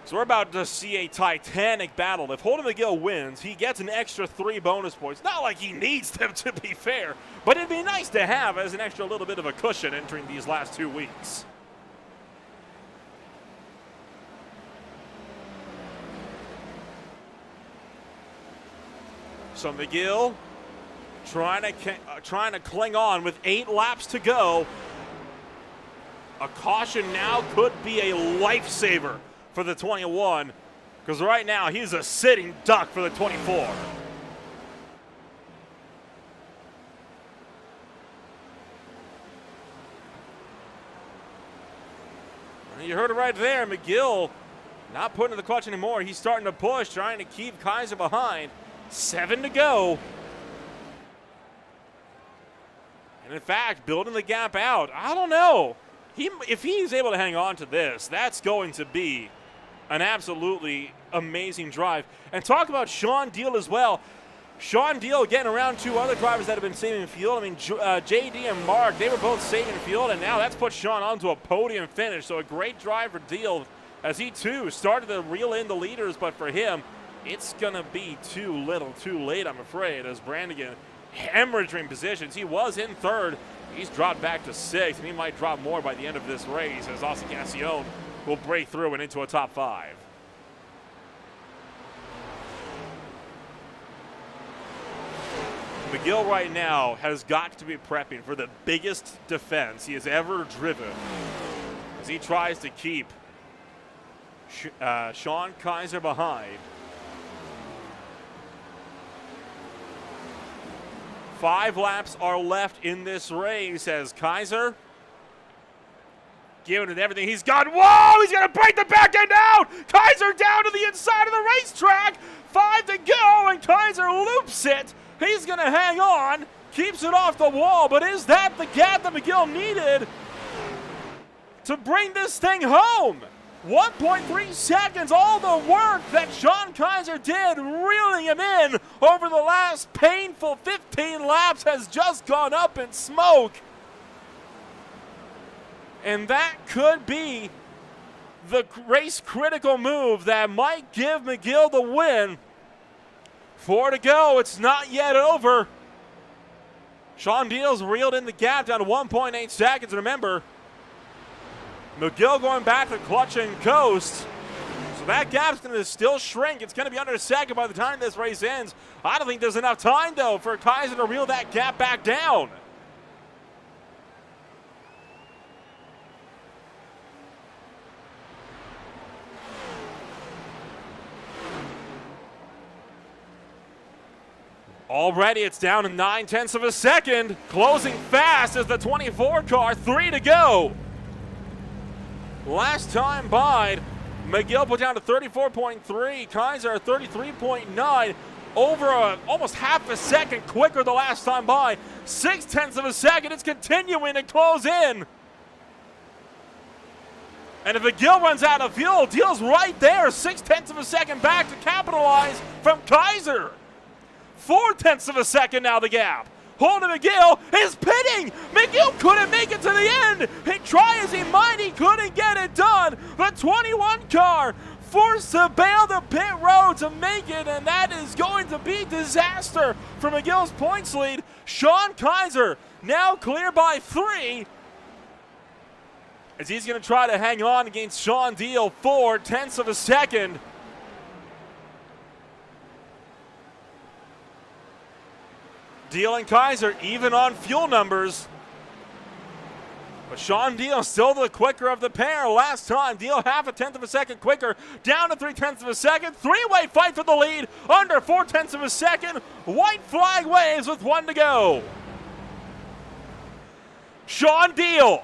So we're about to see a titanic battle. If Holden McGill wins, he gets an extra 3 bonus points. Not like he needs them, to be fair, but it'd be nice to have as an extra little bit of a cushion entering these last 2 weeks. So McGill trying to cling on with 8 laps to go. A caution now could be a lifesaver for the 21, because right now he's a sitting duck for the 24. You heard it right there. McGill not putting in the clutch anymore. He's starting to push, trying to keep Kaiser behind. 7 to go. And in fact, building the gap out. I don't know. If he's able to hang on to this, that's going to be an absolutely amazing drive. And talk about Sean Deal as well. Sean Deal getting around 2 other drivers that have been saving fuel. I mean, JD and Mark, they were both saving fuel, and now that's put Sean onto a podium finish. So a great drive for Deal as he, too, started to reel in the leaders. But for him, it's going to be too little too late, I'm afraid, as Brannigan hemorrhaging positions. He was in 3rd. He's dropped back to 6th, and he might drop more by the end of this race as Austin Cassione will break through and into a top 5. McGill right now has got to be prepping for the biggest defense he has ever driven as he tries to keep Sean Kaiser behind. 5 laps are left in this race as Kaiser giving it everything he's got. Whoa, he's going to break the back end out. Kaiser down to the inside of the racetrack. 5 to go, and Kaiser loops it. He's going to hang on, keeps it off the wall, but is that the gap that McGill needed to bring this thing home? 1.3 seconds, all the work that Sean Kaiser did reeling him in over the last painful 15 laps has just gone up in smoke. And that could be the race critical move that might give McGill the win. 4 to go, it's not yet over. Sean Deal's reeled in the gap down to 1.8 seconds. Remember, McGill going back to clutch and coast. So that gap's going to still shrink. It's going to be under a second by the time this race ends. I don't think there's enough time, though, for Kaiser to reel that gap back down. Already it's down to 9/10 of a second. Closing fast as the 24 car, 3 to go. Last time by, McGill put down to 34.3, Kaiser 33.9, over almost half a second quicker the last time by. 0.6 of a second, it's continuing to close in. And if McGill runs out of fuel, Deal's right there, 0.6 of a second back to capitalize from Kaiser. 0.4 of a second now the gap. Holden McGill is pitting. McGill couldn't make it to the end. He tried as he might, he couldn't get it done. The 21 car forced to bail the pit road to make it, and that is going to be disaster for McGill's points lead. Sean Kaiser now clear by 3 as he's going to try to hang on against Sean Deal, 0.4 of a second. Deal and Kaiser even on fuel numbers. But Sean Deal still the quicker of the pair. Last time, Deal 0.5 of a second quicker, down to 0.3 of a second. 3-way fight for the lead, under 0.4 of a second. White flag waves with 1 to go. Sean Deal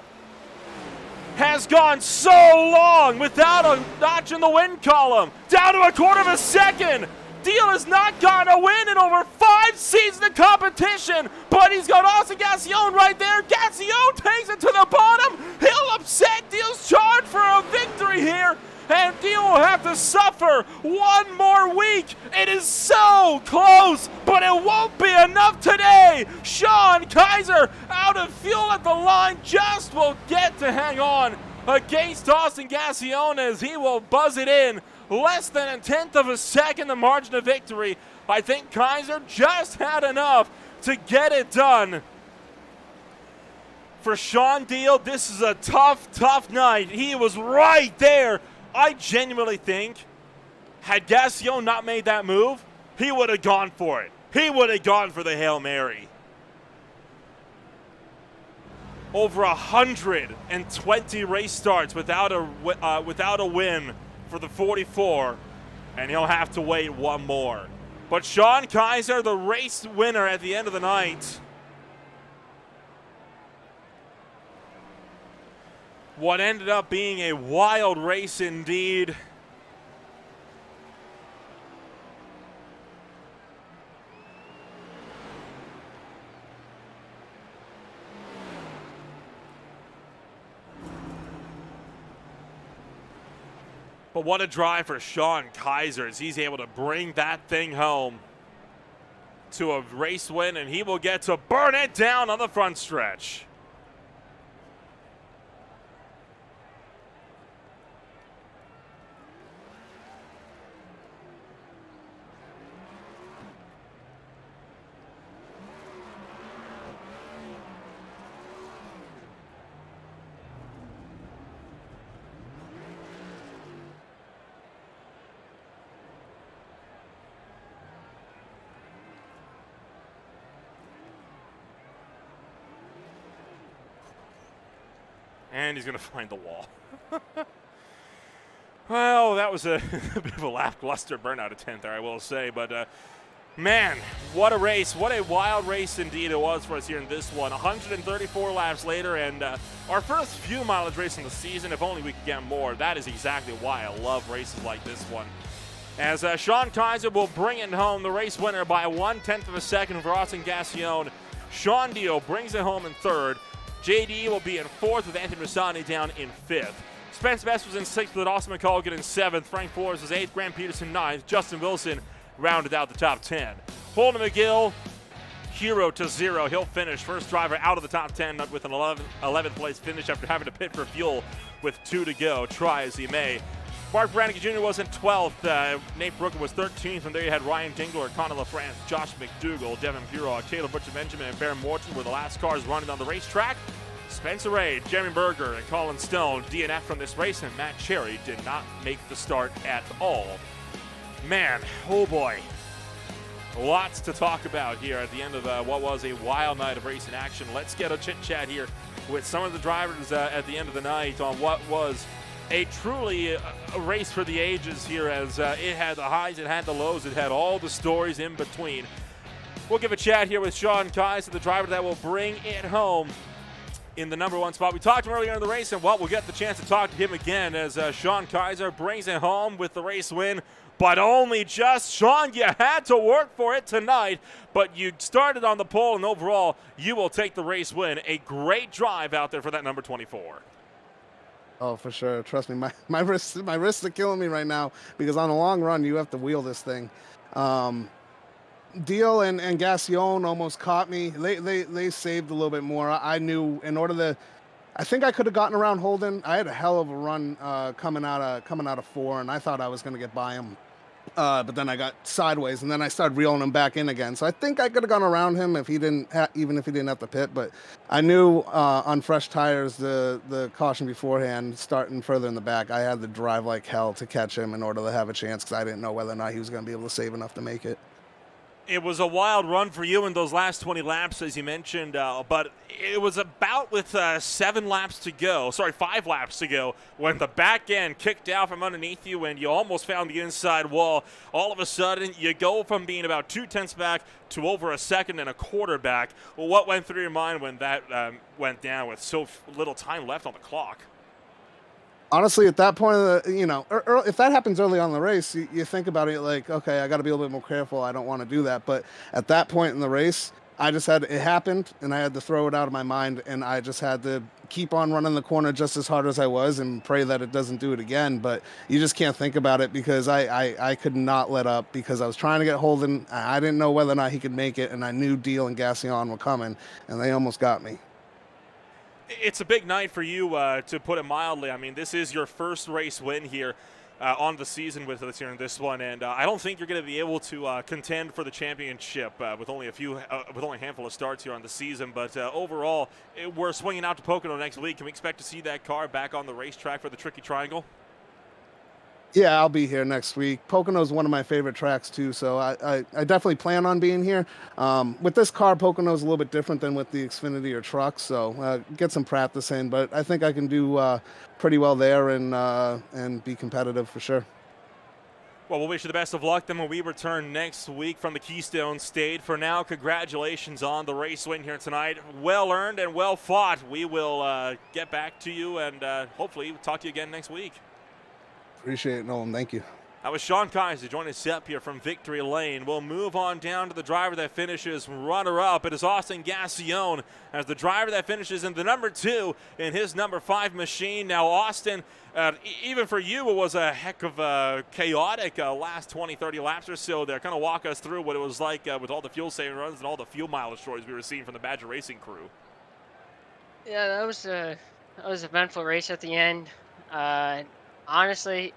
has gone so long without a notch in the win column. Down to 1/4 of a second. Deal has not gotten a win in over 5 seasons of competition, but he's got Austin Cassione right there. Cassione takes it to the bottom. He'll upset Deal's charge for a victory here, and Deal will have to suffer 1 more week. It is so close, but it won't be enough today. Sean Kaiser out of fuel at the line, just will get to hang on against Austin Cassione as he will buzz it in. Less than 1/10 of a second, the margin of victory. I think Kaiser just had enough to get it done. For Sean Deal, this is a tough, tough night. He was right there. I genuinely think, had Cassione not made that move, he would have gone for it. He would have gone for the Hail Mary. Over 120 race starts without a win for the 44, and he'll have to wait 1 more. But Sean Kaiser, the race winner at the end of the night. What ended up being a wild race indeed. But what a drive for Sean Kaiser as he's able to bring that thing home to a race win, and he will get to burn it down on the front stretch. And he's going to find the wall. Well, that was a bit of a lackluster burnout attempt there, I will say. But, man, what a race. What a wild race indeed it was for us here in this one. 134 laps later, and our first few mileage race in the season. If only we could get more. That is exactly why I love races like this one. As Sean Kaiser will bring it home, the race winner by 1/10 of a second for Austin Gassion. Sean Dio brings it home in third. JD will be in fourth with Anthony Rossani down in fifth. Spence Best was in sixth with Austin McColgan in seventh. Frank Flores was eighth. Grant Peterson ninth. Justin Wilson rounded out the top 10. Holden McGill, hero to zero. He'll finish first driver out of the top 10 with an 11th place finish after having to pit for fuel with 2 to go. Try as he may. Mark Brannigan Jr. was in 12th. Nate Brooker was 13th. And there you had Ryan Dingler, Connor LaFrance, Josh McDougall, Devin Purog, Taylor Butcher Benjamin, and Baron Morton were the last cars running on the racetrack. Spencer Ray, Jeremy Berger, and Colin Stone DNF from this race, and Matt Cherry did not make the start at all. Man, oh boy. Lots to talk about here at the end of what was a wild night of racing action. Let's get a chit-chat here with some of the drivers at the end of the night on what was a truly a race for the ages here, as it had the highs, it had the lows, it had all the stories in between. We'll give a chat here with Sean Kaiser, the driver that will bring it home in the number one spot. We talked to him earlier in the race, and we'll get the chance to talk to him again as Sean Kaiser brings it home with the race win. But only just. Sean, you had to work for it tonight, but you started on the pole, and overall, you will take the race win. A great drive out there for that number 24. Oh, for sure. Trust me, my wrists are killing me right now because on the long run, you have to wheel this thing. Deal and Gassion almost caught me. They saved a little bit more. I knew in order to, I think I could have gotten around Holden. I had a hell of a run coming out of 4, and I thought I was going to get by him. But then I got sideways, and then I started reeling him back in again. So I think I could have gone around him if he didn't, even if he didn't have to pit. But I knew on fresh tires, the caution beforehand, starting further in the back, I had to drive like hell to catch him in order to have a chance because I didn't know whether or not he was going to be able to save enough to make it. It was a wild run for you in those last 20 laps, as you mentioned, but it was about with 5 laps to go, when the back end kicked out from underneath you and you almost found the inside wall. All of a sudden, you go from being about 2/10 back to over a second and a quarter back. Well, what went through your mind when that went down with so little time left on the clock? Honestly, at that point, if that happens early on in the race, you think about it like, okay, I got to be a little bit more careful. I don't want to do that. But at that point in the race, it happened, and I had to throw it out of my mind, and I just had to keep on running the corner just as hard as I was and pray that it doesn't do it again. But you just can't think about it because I could not let up because I was trying to get Holden. I didn't know whether or not he could make it, and I knew Deal and Gassion were coming, and they almost got me. It's a big night for you, to put it mildly. I mean, this is your first race win here on the season with us here in this one, and I don't think you're going to be able to contend for the championship with only a handful of starts here on the season. But overall, we're swinging out to Pocono next week. Can we expect to see that car back on the racetrack for the Tricky Triangle? Yeah, I'll be here next week. Pocono is one of my favorite tracks too, so I definitely plan on being here. With this car, Pocono is a little bit different than with the Xfinity or truck, so get some practice in. But I think I can do pretty well there and be competitive for sure. Well, we'll wish you the best of luck then when we return next week from the Keystone State. For now, congratulations on the race win here tonight. Well earned and well fought. We will get back to you and hopefully talk to you again next week. Appreciate it, Nolan. Thank you. That was Sean Kaiser joining us up here from Victory Lane. We'll move on down to the driver that finishes runner-up. It is Austin Gassion as the driver that finishes in the number 2 in his number 5 machine. Now, Austin, even for you, it was a heck of a chaotic last 20, 30 laps or so there. Kind of walk us through what it was like with all the fuel-saving runs and all the fuel mileage stories we were seeing from the Badger Racing crew. Yeah, that was an eventful race at the end. Honestly,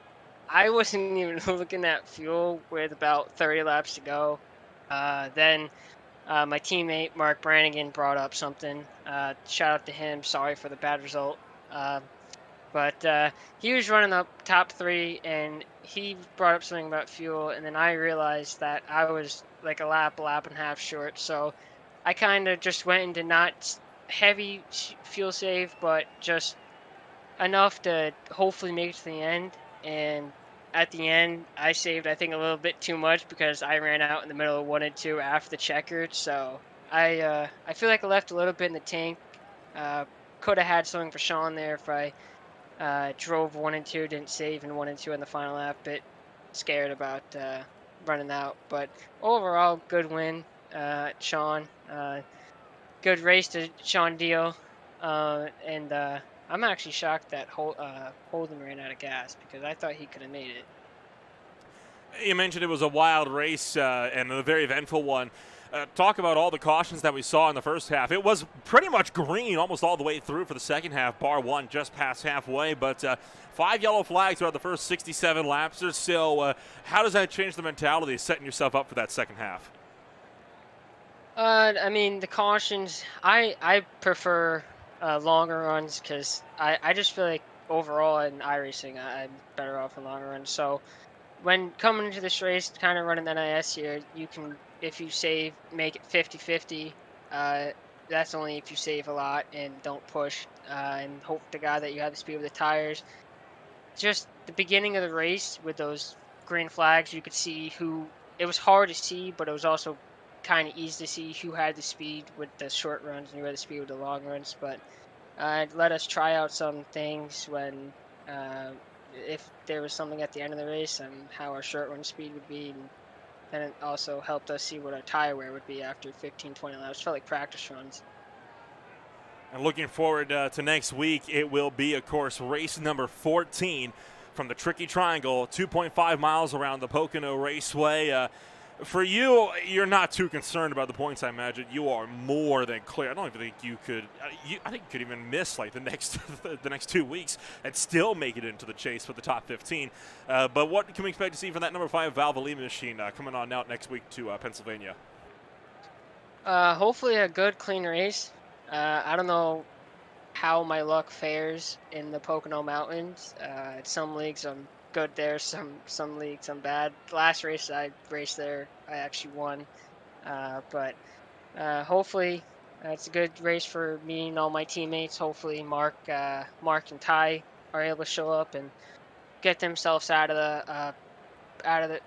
I wasn't even looking at fuel with about 30 laps to go. Then my teammate, Mark Brannigan, brought up something. Shout out to him. Sorry for the bad result. But he was running up top 3, and he brought up something about fuel. And then I realized that I was like a lap and a half short. So I kind of just went into not heavy fuel save, but just enough to hopefully make it to the end. And at the end, I saved, I think, a little bit too much because I ran out in the middle of 1 and 2 after the checkered. So I feel like I left a little bit in the tank. Could have had something for Sean there if I drove 1 and 2, didn't save in 1 and 2 in the final lap. Bit scared about running out. But overall, good win, Sean. Good race to Sean Deal. And I'm actually shocked that Holden ran out of gas because I thought he could have made it. You mentioned it was a wild race and a very eventful one. Talk about all the cautions that we saw in the first half. It was pretty much green almost all the way through for the second half, bar 1 just past halfway. But 5 yellow flags throughout the first 67 laps or so. How does that change the mentality of setting yourself up for that second half? I mean, the cautions, I prefer longer runs because I just feel like overall in iRacing I'm better off in longer runs. So when coming into this race, kind of running the NIS here, you can, if you save, make it 50-50. That's only if you save a lot and don't push and hope to God that you have the speed with the tires. Just the beginning of the race with those green flags, you could see who, it was hard to see, but it was also kind of easy to see who had the speed with the short runs and who had the speed with the long runs. But let us try out some things when if there was something at the end of the race and how our short run speed would be, and it also helped us see what our tire wear would be after 15-20 laps. Felt like practice runs. And looking forward to next week, it will be, of course, race number 14 from the Tricky Triangle, 2.5 miles around the Pocono Raceway. For you, you're not too concerned about the points, I imagine. You are more than clear. I don't even think you could. I think you could even miss like the next 2 weeks and still make it into the chase for the top 15. But what can we expect to see from that number 5 Valvoline machine coming on out next week to Pennsylvania? Hopefully a good, clean race. I don't know how my luck fares in the Pocono Mountains. Some leagues I'm good there, some leagues I'm bad. The last race I raced there, I actually won. But hopefully it's a good race for me and all my teammates. Hopefully Mark and Ty are able to show up and get themselves out of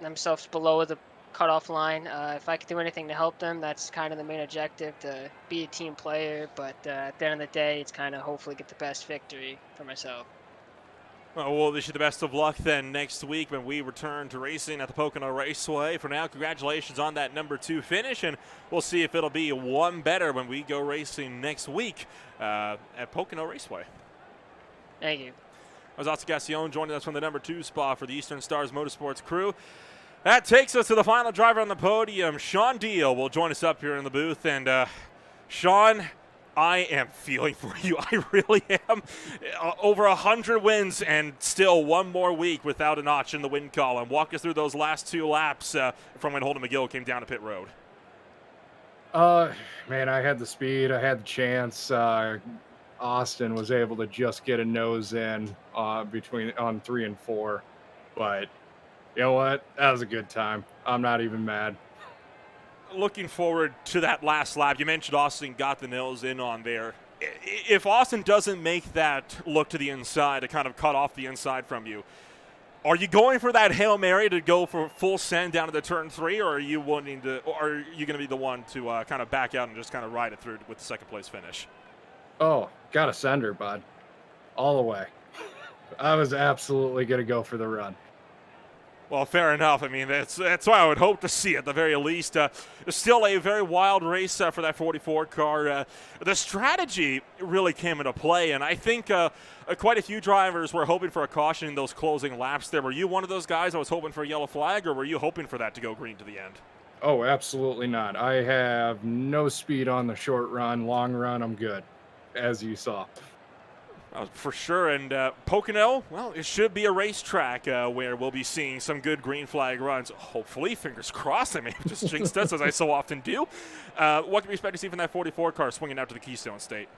themselves below the cutoff line. If I could do anything to help them, that's kind of the main objective, to be a team player. But at the end of the day, it's kind of hopefully get the best victory for myself. Well, we'll wish you the best of luck then next week when we return to racing at the Pocono Raceway. For now, congratulations on that number 2 finish, and we'll see if it'll be one better when we go racing next week at Pocono Raceway. Thank you. I was Austin Gassion joining us from the number 2 spot for the Eastern Stars Motorsports crew. That takes us to the final driver on the podium. Sean Deal will join us up here in the booth. And Sean, I am feeling for you. I really am. Over 100 wins and still one more week without a notch in the win column. Walk us through those last 2 laps from when Holden McGill came down to pit road. Man, I had the speed. I had the chance. Austin was able to just get a nose in on 3 and 4. But you know what? That was a good time. I'm not even mad. Looking forward to that last lap. You mentioned Austin got the nose in on there. If Austin doesn't make that look to the inside to kind of cut off the inside from you, Are you going for that Hail Mary to go for full send down to the turn 3, or are you wanting to, or are you going to be the one to kind of back out and just kind of ride it through with the second place finish? Oh, got to send her, bud. All the way. I was absolutely going to go for the run. Well, fair enough. I mean, that's what I would hope to see at the very least. It's still a very wild race for that 44 car. The strategy really came into play, and I think quite a few drivers were hoping for a caution in those closing laps there. Were you one of those guys that was hoping for a yellow flag, or were you hoping for that to go green to the end? Oh, absolutely not. I have no speed on the short run. Long run, I'm good, as you saw. For sure, and Pocono, well, it should be a racetrack where we'll be seeing some good green flag runs. Hopefully, fingers crossed. I may have just jinxed us, as I so often do. What can we expect to see from that 44 car swinging out to the Keystone State?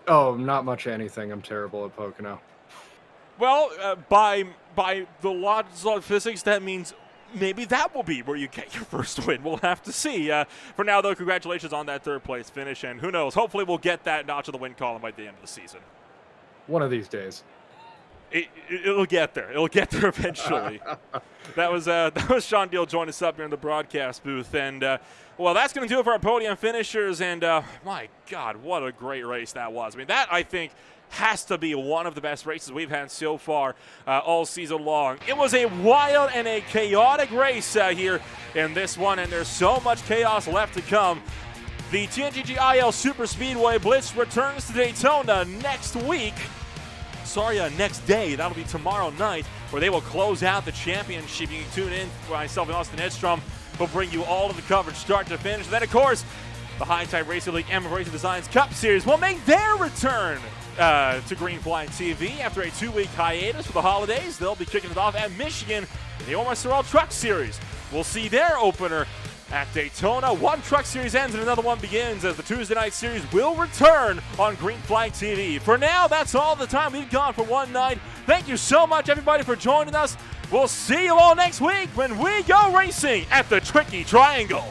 Oh, not much anything. I'm terrible at Pocono. Well, by the laws of physics, that means maybe that will be where you get your first win. We'll have to see. For now, though, congratulations on that third-place finish, and who knows, hopefully we'll get that notch of the win column by the end of the season. One of these days. It'll get there. It'll get there eventually. That was Sean Deal joining us up here in the broadcast booth. And, well, that's going to do it for our podium finishers. And, my God, what a great race that was. I mean, that, I think, has to be one of the best races we've had so far all season long. It was a wild and a chaotic race here in this one, and there's so much chaos left to come. The TNGG-IL Super Speedway Blitz returns to Daytona next week. Next day. That'll be tomorrow night, where they will close out the championship. You can tune in. Myself and Austin Edstrom will bring you all of the coverage, start to finish. Then, of course, the High Tide Racing League and Racing Designs Cup Series will make their return to Green Flag TV after a 2-week hiatus for the holidays. They'll be kicking it off at Michigan in the Omar Sorrell Truck Series. We'll see their opener at Daytona. One Truck Series ends and another one begins, as the Tuesday night series will return on Green Flag TV. For now, that's all the time we've got for one night. Thank you so much, everybody, for joining us. We'll see you all next week when we go racing at the Tricky Triangle.